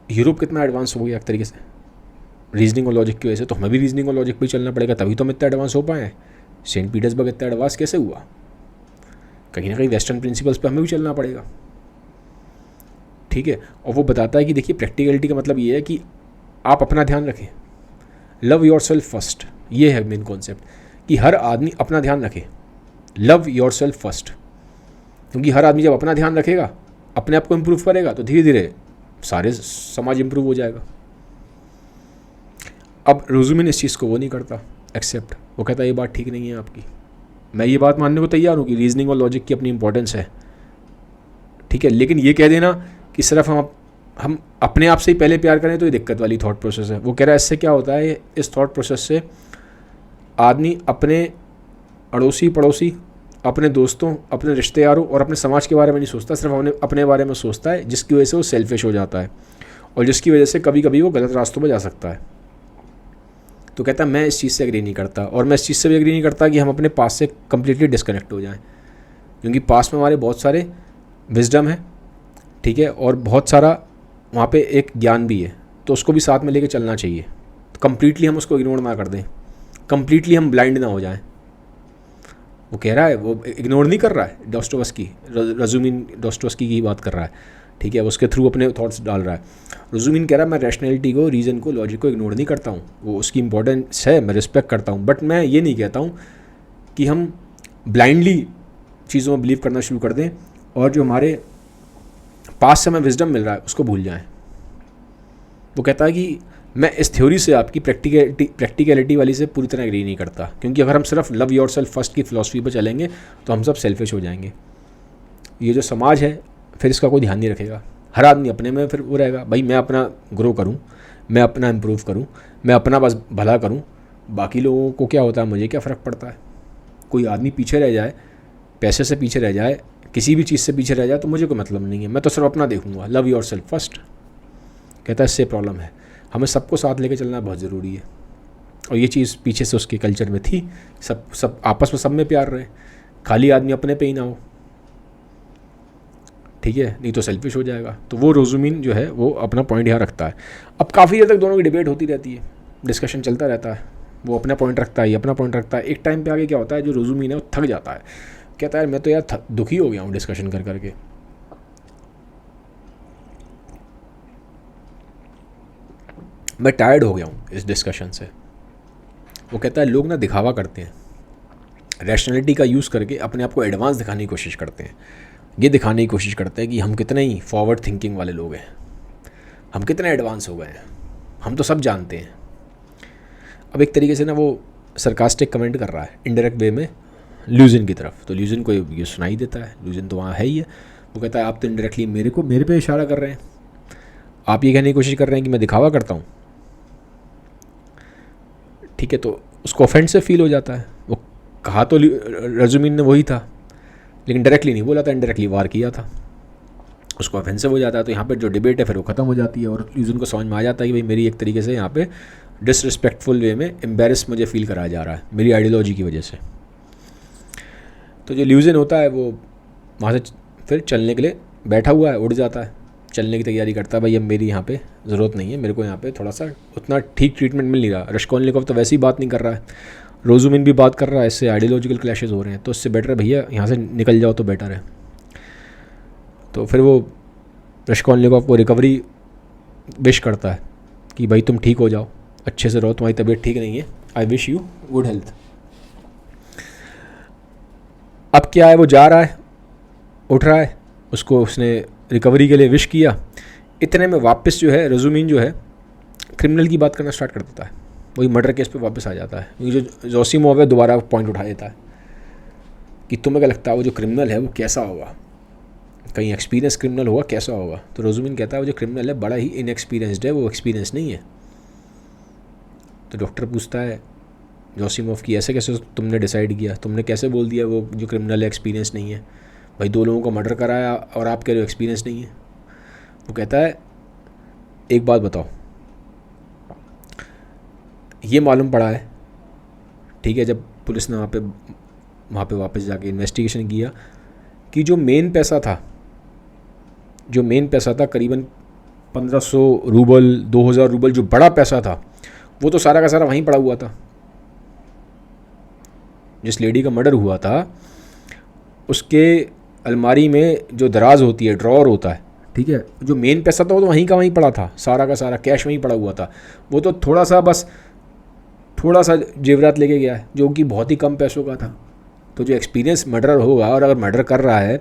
यूरोप कितना एडवांस हो गया एक तरीके से रीजनिंग और लॉजिक की वजह से, तो हमें भी रीजनिंग और लॉजिक पर ही चलना पड़ेगा, तभी तो हम इतना एडवांस हो पाए। सेंट पीटर्सबर्ग इतना एडवांस कैसे हुआ, कहीं ना कहीं वेस्टर्न प्रिंसिपल्स पर हमें भी चलना पड़ेगा। ठीक है, और वो बताता है कि देखिए, प्रैक्टिकलिटी का मतलब ये है कि आप अपना ध्यान रखें, लव योर सेल्फ फर्स्ट। ये है मेन कॉन्सेप्ट कि हर आदमी अपना ध्यान रखे, लव योर सेल्फ फर्स्ट। क्योंकि हर आदमी जब अपना ध्यान रखेगा, अपने आप को इम्प्रूव करेगा, तो धीरे धीरे सारे समाज इम्प्रूव हो जाएगा। अब रोजुमिन इस चीज़ को वो नहीं करता एक्सेप्ट। वो कहता है ये बात ठीक नहीं है आपकी, मैं ये बात मानने को तैयार हूँ कि रीजनिंग और लॉजिक की अपनी इंपॉर्टेंस है। ठीक है, लेकिन ये कह देना कि सिर्फ हम अपने आप से ही पहले प्यार करें तो ये दिक्कत वाली थॉट प्रोसेस है। वो कह रहा है इससे क्या होता है, इस थॉट प्रोसेस से आदमी अपने अड़ोसी पड़ोसी, अपने दोस्तों, अपने रिश्तेदारों और अपने समाज के बारे में नहीं सोचता, सिर्फ अपने बारे में सोचता है, जिसकी वजह से वो सेल्फिश हो जाता है और जिसकी वजह से कभी कभी वो गलत रास्तों पर जा सकता है। तो कहता है मैं इस चीज़ से एग्री नहीं करता, और मैं इस चीज़ से भी एग्री नहीं करता कि हम अपने पास से कम्प्लीटली डिस्कनेक्ट हो जाएं, क्योंकि पास में हमारे बहुत सारे विजडम है। ठीक है, और बहुत सारा वहाँ पे एक ज्ञान भी है, तो उसको भी साथ में लेके चलना चाहिए। तो कम्प्लीटली हम उसको इग्नोर ना कर दें, कम्प्लीटली हम ब्लाइंड ना हो जाएं। वो कह रहा है, वो इग्नोर नहीं कर रहा है डॉस्टोव्स्की, रोजुमिन डॉस्टोव्स्की की बात कर रहा है। ठीक है, उसके थ्रू अपने थॉट्स डाल रहा है। रोजुमिन कह रहा है मैं रैशनैलिटी को, रीज़न को, लॉजिक को इग्नोर नहीं करता हूँ, वो उसकी इंपॉर्टेंस है, मैं रिस्पेक्ट करता हूँ, बट मैं ये नहीं कहता हूँ कि हम ब्लाइंडली चीज़ों में बिलीव करना शुरू कर दें और जो हमारे पास से हमें विजडम मिल रहा है उसको भूल जाएं। वो कहता है कि मैं इस थ्योरी से, आपकी प्रैक्टिकलिटी वाली से पूरी तरह एग्री नहीं करता, क्योंकि अगर हम सिर्फ लव योर सेल्फ फर्स्ट की फ़िलॉसफी पर चलेंगे तो हम सब सेल्फिश हो जाएंगे। ये जो समाज है फिर इसका कोई ध्यान नहीं रखेगा, हर आदमी अपने में फिर वो रहेगा, भाई मैं अपना ग्रो करूँ, मैं अपना इम्प्रूव करूँ, मैं अपना बस भला करूँ, बाकी लोगों को क्या होता है, मुझे क्या फ़र्क पड़ता है। कोई आदमी पीछे रह जाए, पैसे से पीछे रह जाए, किसी भी चीज़ से पीछे रह जाए, तो मुझे कोई मतलब नहीं है, मैं तो सिर्फ अपना देखूंगा। Love your self first. कहता है इससे प्रॉब्लम है, हमें सबको साथ लेके चलना बहुत ज़रूरी है। और ये चीज़ पीछे से उसके कल्चर में थी, सब आपस में सब में प्यार रहे, खाली आदमी अपने पे ही ना हो। ठीक है, नहीं तो सेल्फिश हो जाएगा। तो वो रोजुमिन जो है वो अपना पॉइंट यहाँ रखता है। अब काफ़ी देर तक दोनों की डिबेट होती रहती है, डिस्कशन चलता रहता है, वो अपना पॉइंट रखता है, ये अपना पॉइंट रखता है। एक टाइम पे आगे क्या होता है, जो रोजुमिन है वो थक जाता है, कहता है मैं तो यार दुखी हो गया हूँ डिस्कशन कर करके, मैं टायर्ड हो गया हूँ इस डिस्कशन से। वो कहता है लोग ना दिखावा करते हैं, रैशनैलिटी का यूज़ करके अपने आप को एडवांस दिखाने की कोशिश करते हैं, ये दिखाने की कोशिश करते हैं कि हम कितने ही फॉरवर्ड थिंकिंग वाले लोग हैं। हम कितने एडवांस हो गए हैं, हम तो सब जानते हैं। अब एक तरीके से ना वो सरकास्टिक कमेंट कर रहा है इनडायरेक्ट वे में ल्यूजिन की तरफ, तो ल्यूजिन को ये सुनाई देता है, ल्यूजिन तो वहाँ है ही है। वो कहता है आप तो इनडायरेक्टली मेरे पे इशारा कर रहे हैं, आप ये कहने की कोशिश कर रहे हैं कि मैं दिखावा करता हूँ। ठीक है, तो उसको ऑफेंसिव फील हो जाता है। वो कहा तो रजुमिन ने वही था, लेकिन डायरेक्टली नहीं बोला था, इनडायरेक्टली वार किया था, उसको ऑफेंसिव हो जाता है। तो यहाँ पर जो डिबेट है फिर वो ख़त्म हो जाती है और ल्यूजिन को समझ में आ जाता है कि भाई मेरी एक तरीके से यहाँ पे डिसरिस्पेक्टफुल वे में एम्बेरस मुझे फील कराया जा रहा है मेरी आइडियोलॉजी की वजह से। तो जो ल्यूजिन होता है वो वहाँ से फिर चलने के लिए बैठा हुआ है, उड़ जाता है, चलने की तैयारी करता है। भाई अब मेरी यहाँ पे ज़रूरत नहीं है, मेरे को यहाँ पे थोड़ा सा उतना ठीक ट्रीटमेंट मिल नहीं रहा। रश्कोलनिकोव तो वैसे ही बात नहीं कर रहा है, रोजुमिन भी बात कर रहा है, इससे आइडियोलॉजिकल क्लैशेस हो रहे हैं, तो इससे बेटर है भैया यहाँ से निकल जाओ तो बेटर है। तो फिर वो रश्कोलनिकोव को रिकवरी विश करता है कि भाई तुम ठीक हो जाओ, अच्छे से रहो, तुम्हारी तबीयत ठीक नहीं है, I wish you good health. अब क्या है, वो जा रहा है, उठ रहा है, उसको उसने रिकवरी के लिए विश किया। इतने में वापस जो है रजुमिन जो है क्रिमिनल की बात करना स्टार्ट कर देता है, वही मर्डर केस पे वापस आ जाता है। क्योंकि जो जोसिमोव है दोबारा पॉइंट उठा देता है कि तुम्हें क्या लगता है वो जो क्रिमिनल है वो कैसा होगा, कहीं एक्सपीरियंस क्रिमिनल होगा, कैसा होगा। तो रजुमिन कहता है वो जो क्रिमिनल है बड़ा ही इनएक्सपीरियंसड है, वो एक्सपीरियंस नहीं है। तो डॉक्टर पूछता है जोसिमोव की ऐसे कैसे तुमने डिसाइड किया, तुमने कैसे बोल दिया वो जो क्रिमिनल है एक्सपीरियंस नहीं है, भाई 2 लोगों का मर्डर कराया और आप कह रहे हो एक्सपीरियंस नहीं है। वो कहता है एक बात बताओ, ये मालूम पड़ा है, ठीक है, जब पुलिस ने वहाँ पे वापस जाके इन्वेस्टिगेशन किया कि जो मेन पैसा था करीबन 1500 रूबल 2000 रूबल, जो बड़ा पैसा था वो तो सारा का सारा वहीं पड़ा हुआ था। जिस लेडी का मर्डर हुआ था उसके अलमारी में जो दराज होती है, ड्रॉअर होता है, ठीक है, जो मेन पैसा था वो तो वहीं का वहीं पड़ा था, सारा का सारा कैश वहीं पड़ा हुआ था। वो तो थोड़ा सा जेवरात लेके गया है जो कि बहुत ही कम पैसों का था। तो जो एक्सपीरियंस मर्डर होगा, और अगर मर्डर कर रहा है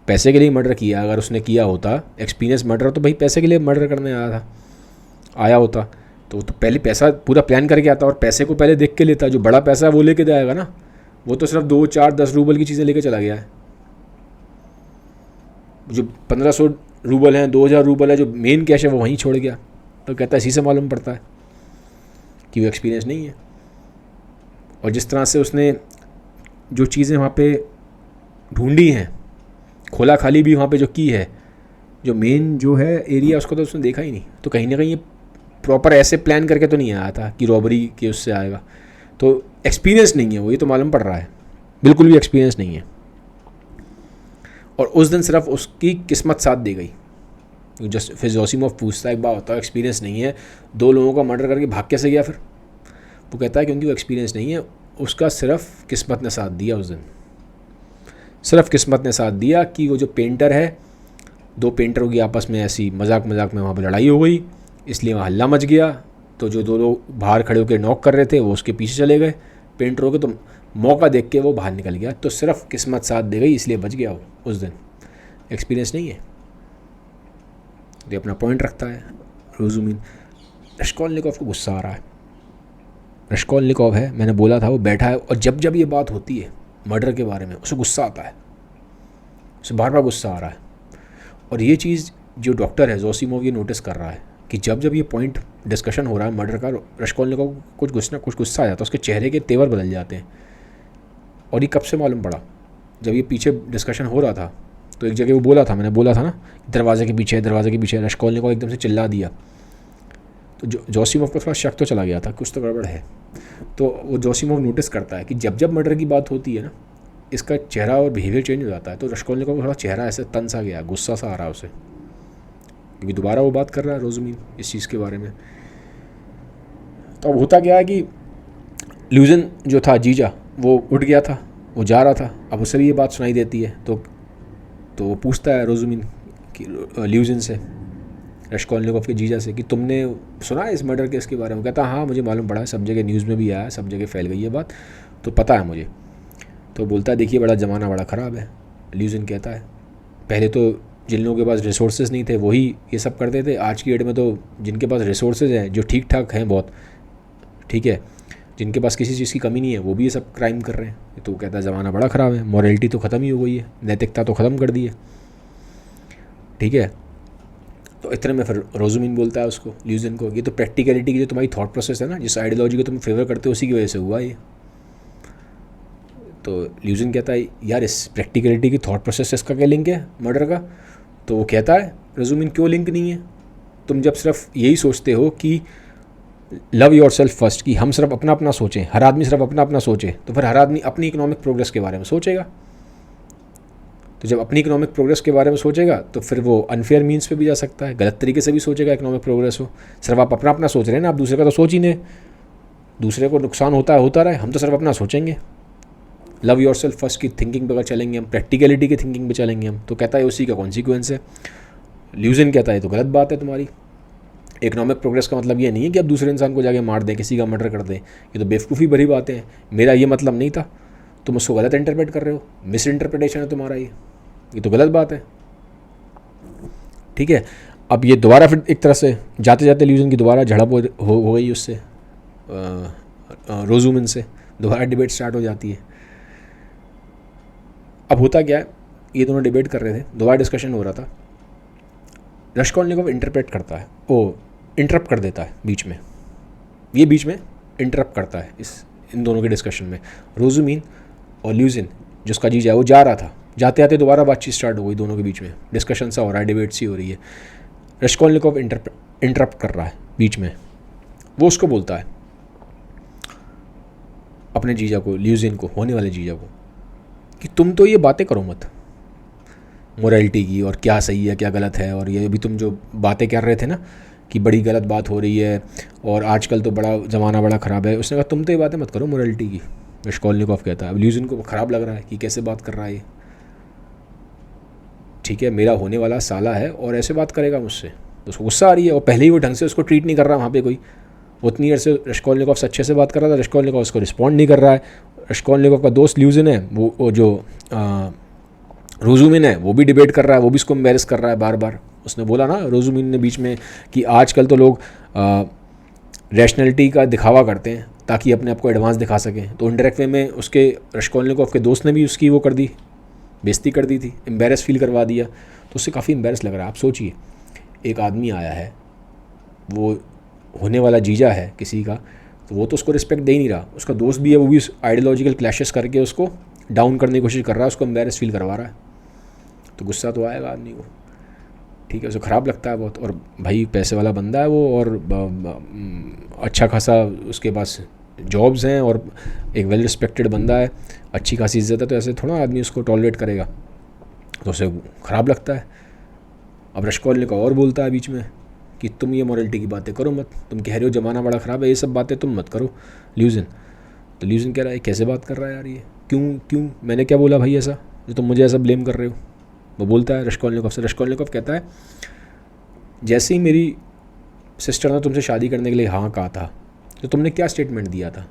पैसे के लिए मर्डर किया, अगर उसने किया होता एक्सपीरियंस मर्डर, तो भाई पैसे के लिए मर्डर करने आया होता तो पहले पैसा पूरा प्लान करके आता और पैसे को पहले देख के लेता। जो बड़ा पैसा है वो लेके जाएगा ना, वो तो सिर्फ 2, 4, 10 रूबल की चीज़ें लेके चला गया है। जो 1500 रूबल हैं, 2000 रूबल है, जो मेन कैश है वो वहीं छोड़ गया। तो कहता है इसी से मालूम पड़ता है कि वो एक्सपीरियंस नहीं है। और जिस तरह से उसने जो चीज़ें वहाँ पे ढूंढी हैं, खोला खाली भी वहाँ पे जो की है, जो मेन जो है एरिया उसको तो उसने देखा ही नहीं। तो कहीं ना कहीं ये प्रॉपर ऐसे प्लान करके तो नहीं आया था कि रॉबरी के उससे आएगा। तो एक्सपीरियंस नहीं है वो, ये तो मालूम पड़ रहा है, बिल्कुल भी एक्सपीरियंस नहीं है। और उस दिन सिर्फ उसकी किस्मत साथ दे गई। जस्ट फिर जोसिमोव पूछता है एक बात होता है, एक्सपीरियंस नहीं है, 2 लोगों का मर्डर करके भाग कैसे गया फिर? वो कहता है क्योंकि वो एक्सपीरियंस नहीं है, उसका सिर्फ किस्मत ने साथ दिया उस दिन, सिर्फ किस्मत ने साथ दिया कि वो जो पेंटर है, 2 पेंटरों की आपस में ऐसी मजाक में वहाँ पर लड़ाई हो गई, इसलिए वहाँ हल्ला मच गया। तो जो 2 लोग बाहर खड़े होकर नॉक कर रहे थे वो उसके पीछे चले गए पेंटरों के, तो मौका देख के वो बाहर निकल गया। तो सिर्फ किस्मत साथ दे गई, इसलिए बच गया वो उस दिन, एक्सपीरियंस नहीं है। ये अपना पॉइंट रखता है रोजुमिन। रश्कोलनिकोव को गुस्सा आ रहा है। रश्कोलनिकोव है, मैंने बोला था, वो बैठा है और जब ये बात होती है मर्डर के बारे में उसे गुस्सा आता है, उसे बार बार गुस्सा आ रहा है। और ये चीज़ जो डॉक्टर है जोसिमोव ये नोटिस कर रहा है कि जब ये पॉइंट डिस्कशन हो रहा है मर्डर का, रश्कोलनिकोव को कुछ गुस्सा आ जाता है, उसके चेहरे के तेवर बदल जाते हैं। और ये कब से मालूम पड़ा? जब ये पीछे डिस्कशन हो रहा था तो एक जगह वो बोला था, मैंने बोला था ना, दरवाजे के पीछे रश्कोलनिकोव एकदम से चिल्ला दिया। तो जोसिमोव को थोड़ा शक तो चला गया था, कुछ तो गड़बड़ है। तो वो जोसिमोव नोटिस करता है कि जब मर्डर की बात होती है ना, इसका चेहरा और बिहेवियर चेंज हो जाता है। तो रश्कोलनिकोव का थोड़ा चेहरा ऐसे तन सा गया, गुस्सा सा आ रहा है उसे, क्योंकि दोबारा वो बात कर रहा है रोजुमिन इस चीज़ के बारे में। तो अब होता क्या है कि ल्यूजिन जो था जीजा, वो उठ गया था, वो जा रहा था, अब उसे भी ये बात सुनाई देती है। तो वो पूछता है रोजुमिन कि ल्यूजिन से, रश्कोलनिकोव के जीजा से, कि तुमने सुना है इस मर्डर केस के बारे में? कहता हाँ मुझे मालूम पड़ा है, सब जगह न्यूज़ में भी आया है, सब जगह फैल गई है बात, तो पता है मुझे। तो बोलता है देखिए बड़ा ज़माना बड़ा ख़राब है। ल्यूजिन कहता है पहले तो जिन लोगों के पास रिसोर्सेज नहीं थे वही ये सब करते थे। आज की डेट में तो जिनके पास रिसोर्सेज हैं, जो ठीक ठाक हैं बहुत, ठीक है, जिनके पास किसी चीज़ की कमी नहीं है, वो भी ये सब क्राइम कर रहे हैं। तो कहता है ज़माना बड़ा ख़राब है, मॉरलिटी तो ख़त्म ही हो गई है, नैतिकता तो ख़त्म कर दी है, ठीक है। तो इतने में फिर रोज़ुमिन बोलता है उसको, ल्यूजिन को, ये तो प्रैक्टिकलिटी की जो तुम्हारी थॉट प्रोसेस है ना, जिस आइडियोलॉजी को तुम फेवर करते हो उसी की वजह से हुआ ये। तो ल्यूजिन कहता है यार इस प्रैक्टिकलिटी की थॉट प्रोसेस से इसका क्या लिंक है मर्डर का? तो वो कहता है रोज़ुमिन क्यों लिंक नहीं है, तुम जब सिर्फ यही सोचते हो कि लव योर सेल्फ फर्स्ट, कि हम सिर्फ अपना अपना सोचें, हर आदमी सिर्फ अपना अपना सोचे, तो फिर हर आदमी अपनी इकोनॉमिक प्रोग्रेस के बारे में सोचेगा। तो जब अपनी इकोनॉमिक प्रोग्रेस के बारे में सोचेगा तो फिर वो अनफेयर मीन्स पे भी जा सकता है, गलत तरीके से भी सोचेगा इकोनॉमिक प्रोग्रेस हो। सिर्फ आप अपना अपना सोच रहे हैं ना, आप दूसरे का तो सोच ही नहीं, दूसरे को नुकसान होता रहे, हम तो सिर्फ अपना सोचेंगे। लव योर सेल्फ फर्स्ट की थिंकिंग पर चलेंगे हम, प्रैक्टिकलिटी की थिंकिंग पे चलेंगे हम, तो कहता है उसी का कॉन्सिक्वेंस है। ल्यूजिन कहता है तो गलत बात है तुम्हारी, इकोनॉमिक प्रोग्रेस का मतलब ये नहीं है कि आप दूसरे इंसान को जाके मार दें, किसी का मर्डर कर दें, ये तो बेवकूफ़ी भरी बातें हैं, मेरा ये मतलब नहीं था, तुम उसको गलत इंटरप्रेट कर रहे हो, मिस इंटरप्रिटेशन है तुम्हारा ये तो गलत बात है, ठीक है। अब ये दोबारा फिर एक तरह से जाते जाते ल्यूजिन की दोबारा झड़प हो गई उससे, रोज़ुमिन से, दोबारा डिबेट स्टार्ट हो जाती है। अब होता क्या है, ये दोनों डिबेट कर रहे थे, दोबारा डिस्कशन हो रहा था, रश्कोल्निकोव इंटरप्रेट करता है, वो इंटरप्ट कर देता है बीच में, ये बीच में इंटरप्ट करता है इन दोनों के डिस्कशन में। रोज़ुमिन और ल्यूजिन जिसका जीजा है वो जा रहा था, जाते जाते दोबारा बातचीत स्टार्ट हो गई दोनों के बीच में, डिस्कशन सा हो रहा है, डिबेट सी हो रही है। रश्कोल्निकोव इंटरप्ट कर रहा है बीच में, वो उसको बोलता है अपने जीजा को, ल्यूजिन को, होने वाले जीजा को, कि तुम तो ये बातें करो मत मोरालिटी की और क्या सही है क्या गलत है, और ये अभी तुम जो बातें कर रहे थे ना कि बड़ी गलत बात हो रही है और आजकल तो बड़ा ज़माना बड़ा ख़राब है, उसने कहा तुम तो ये बातें मत करो मोरालिटी की। रश्कोल्निकोव कहता है, अब ल्यूजिन को ख़राब लग रहा है कि कैसे बात कर रहा है ये, ठीक है, मेरा होने वाला साला है और ऐसे बात करेगा मुझसे, तो उसको गुस्सा आ रही है, और पहले ही वो ढंग से उसको ट्रीट नहीं कर रहा वहाँ पे कोई, उतनी देर से रश्कोल्निकोव से अच्छे से बात कर रहा था, रश्कोल्निकोव उसको रिस्पॉन्ड नहीं कर रहा है। रश्कोल्निकोव का दोस्त ल्यूजिन है, वो जो रोज़ुमिन है, वो भी डिबेट कर रहा है, वो भी उसको एम्बेरस कर रहा है बार बार। उसने बोला ना रोज़ुमिन ने बीच में कि आजकल तो लोग रैशनैलिटी का दिखावा करते हैं ताकि अपने आप को एडवांस दिखा सकें, तो इनडायरेक्ट वे में उसके रश्कोल्निकोव के दोस्त ने भी उसकी वो कर दी, बेइज्जती कर दी थी, एम्बेरस फील करवा दिया, तो उससे काफ़ी एम्बेरस लग रहा है। आप सोचिए, एक आदमी आया है, वो होने वाला जीजा है किसी का, तो वो तो उसको रिस्पेक्ट दे ही नहीं रहा, उसका दोस्त भी है, वो भी आइडियोलॉजिकल क्लैशेस करके उसको डाउन करने की कोशिश कर रहा है, उसको एम्बेरस फील करवा रहा है, तो गुस्सा तो आएगा आदमी को, ठीक है, उसे ख़राब लगता है बहुत। और भाई पैसे वाला बंदा है वो, और अच्छा खासा उसके पास जॉब्स हैं और एक वेल रिस्पेक्टेड बंदा है, अच्छी खासी इज्जत है, तो ऐसे थोड़ा आदमी उसको टॉलरेट करेगा, तो उसे ख़राब लगता है। अब रश्कोल्निकोव और बोलता है बीच में कि तुम ये मॉरलिटी की बातें करो मत, तुम कह रहे हो ज़माना बड़ा ख़राब है, ये सब बातें तुम मत करो ल्यूजिन। तो ल्यूजिन कह रहा है कैसे बात कर रहा है यार ये, क्यों मैंने क्या बोला भाई ऐसा जो तुम मुझे ऐसा ब्लेम कर रहे हो। वो बोलता है रश्कोल्निकोव से, रश्कोल्निकोव कहता है जैसे ही मेरी सिस्टर ने तुमसे शादी करने के लिए हाँ कहा था, तो तुमने क्या स्टेटमेंट दिया था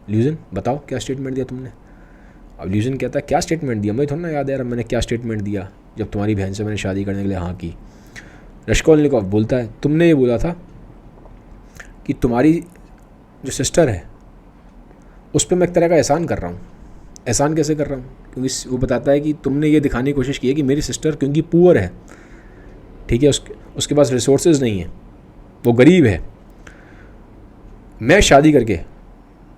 ल्यूजिन, बताओ क्या स्टेटमेंट दिया तुमने। अब ल्यूजिन कहता है क्या स्टेटमेंट दिया, मुझे थोड़ा ना याद है यार मैंने क्या स्टेटमेंट दिया जब तुम्हारी बहन से मैंने शादी करने के लिए हाँ की। रश्कोल्निकोव बोलता है तुमने ये बोला था कि तुम्हारी जो सिस्टर है उस पर मैं एक तरह का एहसान कर रहा हूँ। एहसान कैसे कर रहा हूँ, क्योंकि वो बताता है कि तुमने ये दिखाने की कोशिश की है कि मेरी सिस्टर क्योंकि पुअर है, ठीक है, उसके पास रिसोर्सेज नहीं है, वो गरीब है, मैं शादी करके,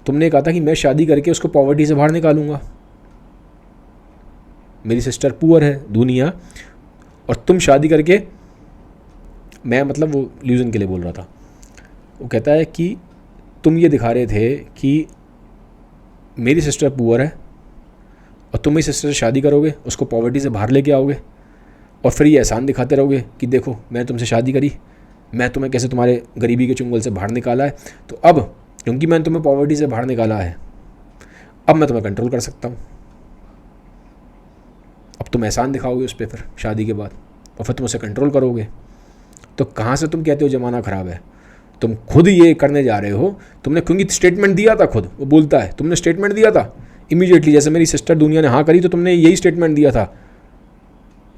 तुमने कहा था कि मैं शादी करके उसको पॉवर्टी से बाहर निकालूंगा, मेरी सिस्टर पुअर है दुनिया, और तुम शादी करके, मैं मतलब वो ल्यूजिन के लिए बोल रहा था, वो कहता है कि तुम ये दिखा रहे थे कि मेरी सिस्टर पुअर है और तुम मेरी सिस्टर से शादी करोगे, उसको पॉवर्टी से बाहर लेके आओगे, और फिर ये एहसान दिखाते रहोगे कि देखो मैंने तुमसे शादी करी, मैं तुम्हें कैसे तुम्हारे गरीबी के चुंगल से बाहर निकाला है, तो अब क्योंकि मैंने तुम्हें पॉवर्टी से बाहर निकाला है, अब मैं तुम्हें कंट्रोल कर सकता हूँ। अब तुम एहसान दिखाओगे उस पर फिर शादी के बाद, और फिर तुम उसे कंट्रोल करोगे। तो कहाँ से तुम कहते हो ज़माना ख़राब है, तुम खुद ये करने जा रहे हो, तुमने क्योंकि स्टेटमेंट दिया था, खुद वो बोलता है तुमने स्टेटमेंट दिया था इमीडिएटली, जैसे मेरी सिस्टर दुनिया ने हाँ करी तो तुमने यही स्टेटमेंट दिया था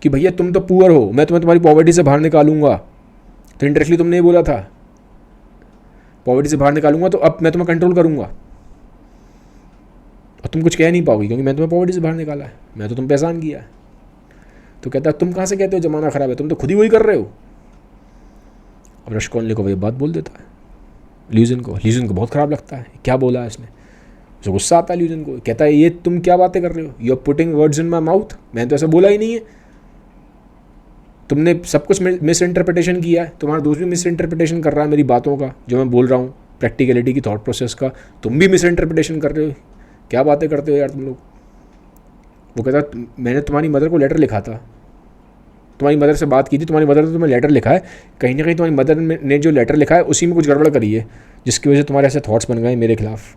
कि भैया तुम तो पुअर हो, मैं तुम्हें तुम्हारी पॉवर्टी से बाहर निकालूंगा। तो इंडायरेक्टली तुमने ये बोला था, पॉवर्टी से बाहर निकालूंगा तो अब मैं तुम्हें कंट्रोल करूंगा, और तुम कुछ कह नहीं पाओगी क्योंकि मैं तुम्हें पॉवर्टी से बाहर निकाला है, मैं तो तुम पे एहसान किया है। तो कहता है तुम कहाँ से कहते हो ज़माना ख़राब है, तुम तो खुद ही वही कर रहे हो। अब रश्कोल्निकोव ये बात बोल देता है ल्यूजिन को। ल्यूजिन को बहुत ख़राब लगता है, क्या बोला है इसने, उसे गुस्सा आता है ल्यूजिन को। कहता है ये तुम क्या बातें कर रहे हो, you are putting words in my mouth, मैंने तो ऐसा बोला ही नहीं है, तुमने सब कुछ मिस इंटरप्रिटेशन किया है, तुम्हारा दोस्त भी मिस इंटरप्रिटेशन कर रहा है मेरी बातों का, जो मैं बोल रहा हूँ प्रैक्टिकलिटी की, थॉट प्रोसेस का, तुम भी मिस इंटरप्रिटेशन कर रहे हो, क्या बातें करते हो यार तुम लोग। वो कहता मैंने तुम्हारी मदर को लेटर लिखा था, तुम्हारी मदर से बात की थी, तुम्हारी मदर ने तुम्हें लेटर लिखा है, कहीं ना कहीं तुम्हारी मदर ने जो लेटर लिखा है उसी में कुछ गड़बड़ करी है, जिसकी वजह से तुम्हारे ऐसे थॉट्स बन गए मेरे खिलाफ।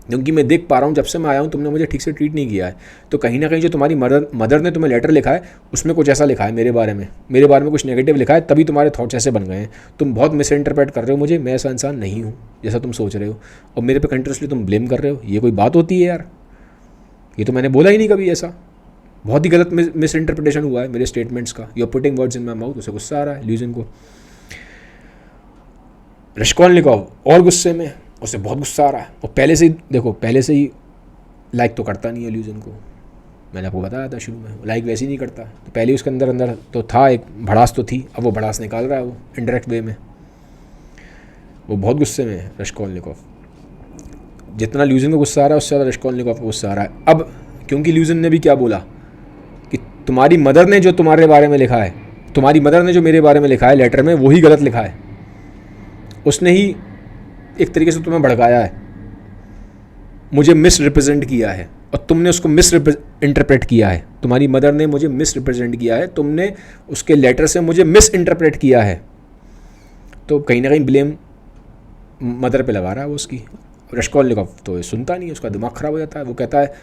क्योंकि मैं देख पा रहा हूँ जब से मैं आया हूँ तुमने मुझे ठीक से ट्रीट नहीं किया है, तो कहीं ना कहीं जो तुम्हारी मदर ने तुम्हें लेटर लिखा है उसमें कुछ ऐसा लिखा है मेरे बारे में कुछ नेगेटिव लिखा है, तभी तुम्हारे थॉट्स ऐसे बन गए हैं। तुम बहुत मिस इंटरप्रेट कर रहे हो मुझे, मैं ऐसा इंसान नहीं हूँ जैसा तुम सोच रहे हो, और मेरे पे कंटिन्यूसली तुम ब्लेम कर रहे हो। ये कोई बात होती है यार, ये तो मैंने बोला ही नहीं कभी ऐसा, बहुत ही गलत मिस इंटरप्रिटेशन हुआ है मेरे स्टेटमेंट्स का, you are putting words in my mouth. उसे गुस्सा आ रहा है ल्यूजिन को। रश्कोल्निकोव और गुस्से में, उसे बहुत गुस्सा आ रहा है, और पहले से ही लाइक तो करता नहीं है ल्यूजिन को, मैंने आपको बताया था शुरू में, लाइक वैसे ही नहीं करता, तो पहले उसके अंदर तो था एक भड़ास तो थी, अब वो भड़ास निकाल रहा है वो इनडायरेक्ट वे में। वो बहुत गुस्से में है रश्कोल्निकोव, जितना ल्यूजिन को गुस्सा आ रहा है उससे ज़्यादा रश्कोल्निकोव को गुस्सा आ रहा है। अब क्योंकि ल्यूजिन ने भी क्या बोला कि तुम्हारी मदर ने जो तुम्हारे बारे में लिखा है, तुम्हारी मदर ने जो मेरे बारे में लिखा है लेटर में, वही गलत लिखा है, उसने ही एक तरीके से तुम्हें भड़काया है, मुझे मिस रिप्रेजेंट किया है, और तुमने उसको मिस इंटरप्रेट किया है। तुम्हारी मदर ने मुझे मिस रिप्रेजेंट किया है, तुमने उसके लेटर से मुझे मिस इंटरप्रेट किया है। तो कहीं ना कहीं ब्लेम मदर पे लगा रहा है वो उसकी। रश्कोल्निकोव तो ये सुनता नहीं है, उसका दिमाग ख़राब हो जाता है। वो कहता है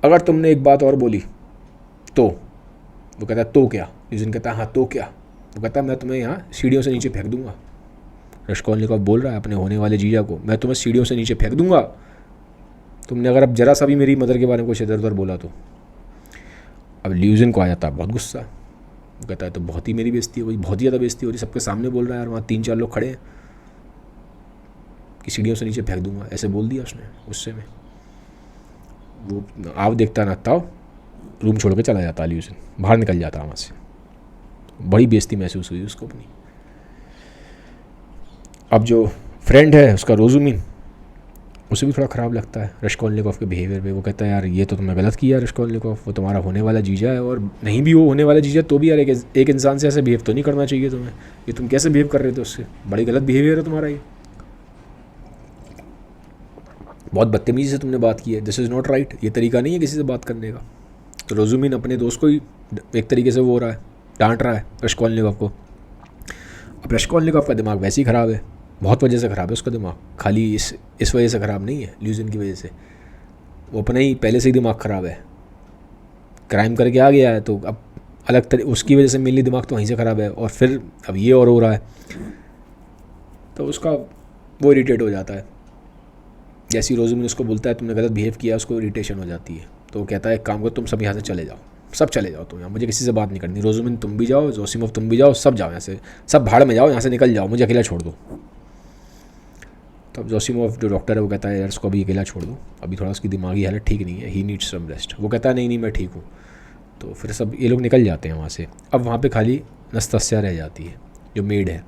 अगर तुमने एक बात और बोली तो, वो कहता है तो क्या, ल्यूजिन कहता है हाँ तो क्या, वो कहता है मैं तुम्हें यहाँ सीढ़ियों से नीचे फेंक दूंगा। रश्कोल्निकोव बोल रहा है अपने होने वाले जीजा को, मैं तुम्हें सीढ़ियों से नीचे फेंक दूंगा तुमने अगर अब जरा सा भी मेरी मदर के बारे में कुछ इधर उधर बोला तो। अब ल्यूजिन को आ जाता है बहुत गुस्सा, वो कहता है तो बहुत ही मेरी बेइज्जती हो गई, बहुत ही ज़्यादा बेइज्जती हो रही, सबके सामने बोल रहा है यार, वहाँ 3-4 लोग खड़े हैं कि सीढ़ियों से नीचे फेंक दूंगा, ऐसे बोल दिया उसने गुस्से में। वो आप देखता ना ताओ रूम छोड़ के चला जाता ल्यूजिन, बाहर निकल जाता वहाँ से। बड़ी बेइज्जती महसूस हुई उसको अपनी। अब जो फ्रेंड है उसका रोजुमिन, उसे भी थोड़ा ख़राब लगता है रश्कोल्निकोव के बिहेवियर पे। वो कहता है यार ये तो तुमने गलत किया रश्कोल्निकोव, वो तुम्हारा होने वाला जीजा है, और नहीं भी वो होने वाला जीजा तो भी यार एक इंसान से ऐसे बिहेव तो नहीं करना चाहिए तुम्हें, ये तुम कैसे बिहेव कर रहे थे उससे, बड़ी गलत बिहेवियर है तुम्हारा, ये बहुत बदतमीज़ी से तुमने बात की है, दिस इज़ नॉट राइट, ये तरीका नहीं है किसी से बात करने का। तो रोजुमिन अपने दोस्त को ही एक तरीके से वो हो रहा है, डांट रहा है रश्कोल्निकोव को। अब रश्कोल्निकोव का दिमाग वैसे ही ख़राब है, बहुत वजह से ख़राब है उसका दिमाग, खाली इस वजह से ख़राब नहीं है ल्यूजिन की वजह से, वो अपने ही पहले से ही दिमाग ख़राब है, क्राइम करके आ गया है, तो अब उसकी वजह से मेनली दिमाग तो वहीं से ख़राब है, और फिर अब ये और हो रहा है, तो उसका वो इरिटेट हो जाता है। जैसे ही रोजुमिन उसको बोलता है तुमने गलत बिहेव किया, उसको इरिटेशन हो जाती है, तो वो कहता है एक काम करो तुम सब यहाँ से चले जाओ, सब चले जाओ तुम, यहाँ मुझे किसी से बात नहीं करनी, रोजुमिन तुम भी जाओ, जोसिमोव तुम भी जाओ, सब जाओ यहाँ से, सब भाड़ में जाओ, यहाँ से निकल जाओ, मुझे अकेला छोड़ दो। तो अब जोसिमोव जो डॉक्टर है वो कहता है यार उसको अभी अकेला छोड़ दो, अभी थोड़ा उसकी दिमागी हालत ठीक नहीं है, ही नीड्स सम रेस्ट। वो कहता है नहीं मैं ठीक हूँ। तो फिर सब ये लोग निकल जाते हैं वहाँ से। अब वहाँ पे खाली नस्तस्या रह जाती है जो मेड है,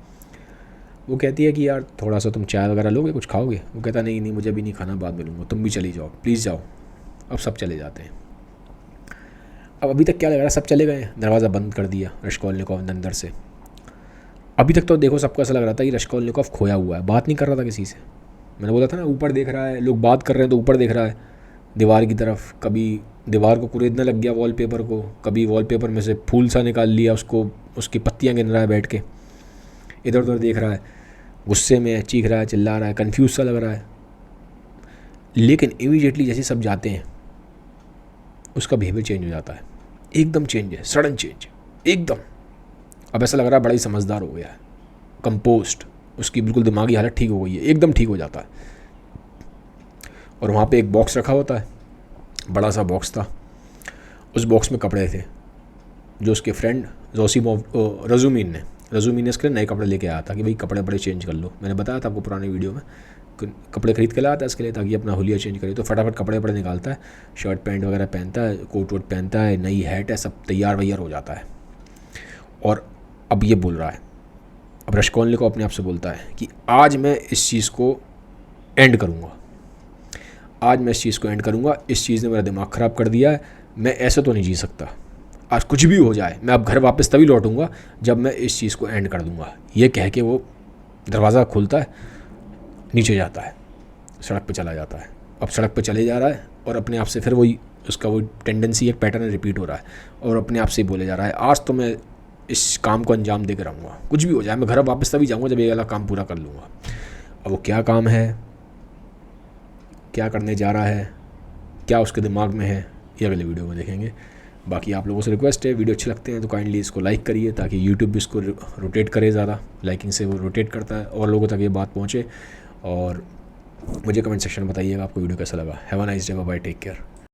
वो कहती है कि यार थोड़ा सा तुम चाय वगैरह लोगे, कुछ खाओगे। वो कहता है नहीं मुझे अभी नहीं खाना, बाद में लूँगा, तुम भी चली जाओ प्लीज़ जाओ। अब सब चले जाते हैं। अब अभी तक क्या लग रहा है, सब चले गए, दरवाज़ा बंद कर दिया रश्कोल्निकोव ने अंदर से। अभी तक तो देखो सबको ऐसा लग रहा था कि रश्कोल्निकोव खोया हुआ है, बात नहीं कर रहा था किसी से। मैंने बोला था ना ऊपर देख रहा है, लोग बात कर रहे हैं तो ऊपर देख रहा है दीवार की तरफ, कभी दीवार को कुरेदने लग गया वॉलपेपर को, कभी वॉलपेपर में से फूल सा निकाल लिया, उसको उसकी पत्तियाँ गिन रहा है बैठ के, इधर उधर देख रहा है, गुस्से में चीख रहा है, चिल्ला रहा है, कन्फ्यूज सा लग रहा है। लेकिन इमीडिएटली जैसे सब जाते हैं उसका बिहेवियर चेंज हो जाता है, एकदम चेंज है, सडन चेंज एकदम। अब ऐसा लग रहा है बड़ा ही समझदार हो गया है, कंपोस्ट, उसकी बिल्कुल दिमागी हालत ठीक हो गई है, एकदम ठीक हो जाता है। और वहाँ पे एक बॉक्स रखा होता है, बड़ा सा बॉक्स था, उस बॉक्स में कपड़े थे, जो उसके फ्रेंड रजूमीन ने इसके लिए नए कपड़े लेके आया था कि भाई कपड़े बड़े चेंज कर लो। मैंने बताया था आपको पुराने वीडियो में, कपड़े खरीद के लाया था इसके लिए ताकि अपना हुलिया चेंज करे। तो फटाफट कपड़े वपड़े निकालता है, शर्ट पैंट वगैरह पहनता है, कोट वोट पहनता है, नई हैट है, सब तैयार वैयार हो जाता है। और अब ये बोल रहा है, अब रश्कोनलिकोव अपने आप से बोलता है कि आज मैं इस चीज़ को एंड करूँगा, आज मैं इस चीज़ को एंड करूँगा, इस चीज़ ने मेरा दिमाग ख़राब कर दिया है, मैं ऐसे तो नहीं जी सकता, आज कुछ भी हो जाए मैं अब घर वापस तभी लौटूंगा जब मैं इस चीज़ को एंड कर दूँगा। ये कह के वो दरवाज़ा खोलता है, नीचे जाता है, सड़क पे चला जाता है। अब सड़क पे चले जा रहा है और अपने आप से फिर वही उसका वो टेंडेंसी, एक पैटर्न रिपीट हो रहा है और अपने आप से ही बोले जा रहा है आज तो मैं इस काम को अंजाम दे कर रहूँगा, कुछ भी हो जाए मैं घर वापस तभी जाऊँगा जब ये वाला काम पूरा कर लूँगा। अब वो क्या काम है, क्या करने जा रहा है, क्या उसके दिमाग में है, ये अगले वीडियो में देखेंगे। बाकी आप लोगों से रिक्वेस्ट है, वीडियो अच्छे लगते हैं तो काइंडली इसको लाइक करिए ताकि यूट्यूब भी इसको रोटेट करे, ज़्यादा लाइकिंग से वो रोटेट करता है और लोगों तक ये बात पहुँचे। और मुझे कमेंट सेक्शन में बताइएगा आपको वीडियो कैसा लगा। Have a nice day, bye, take care.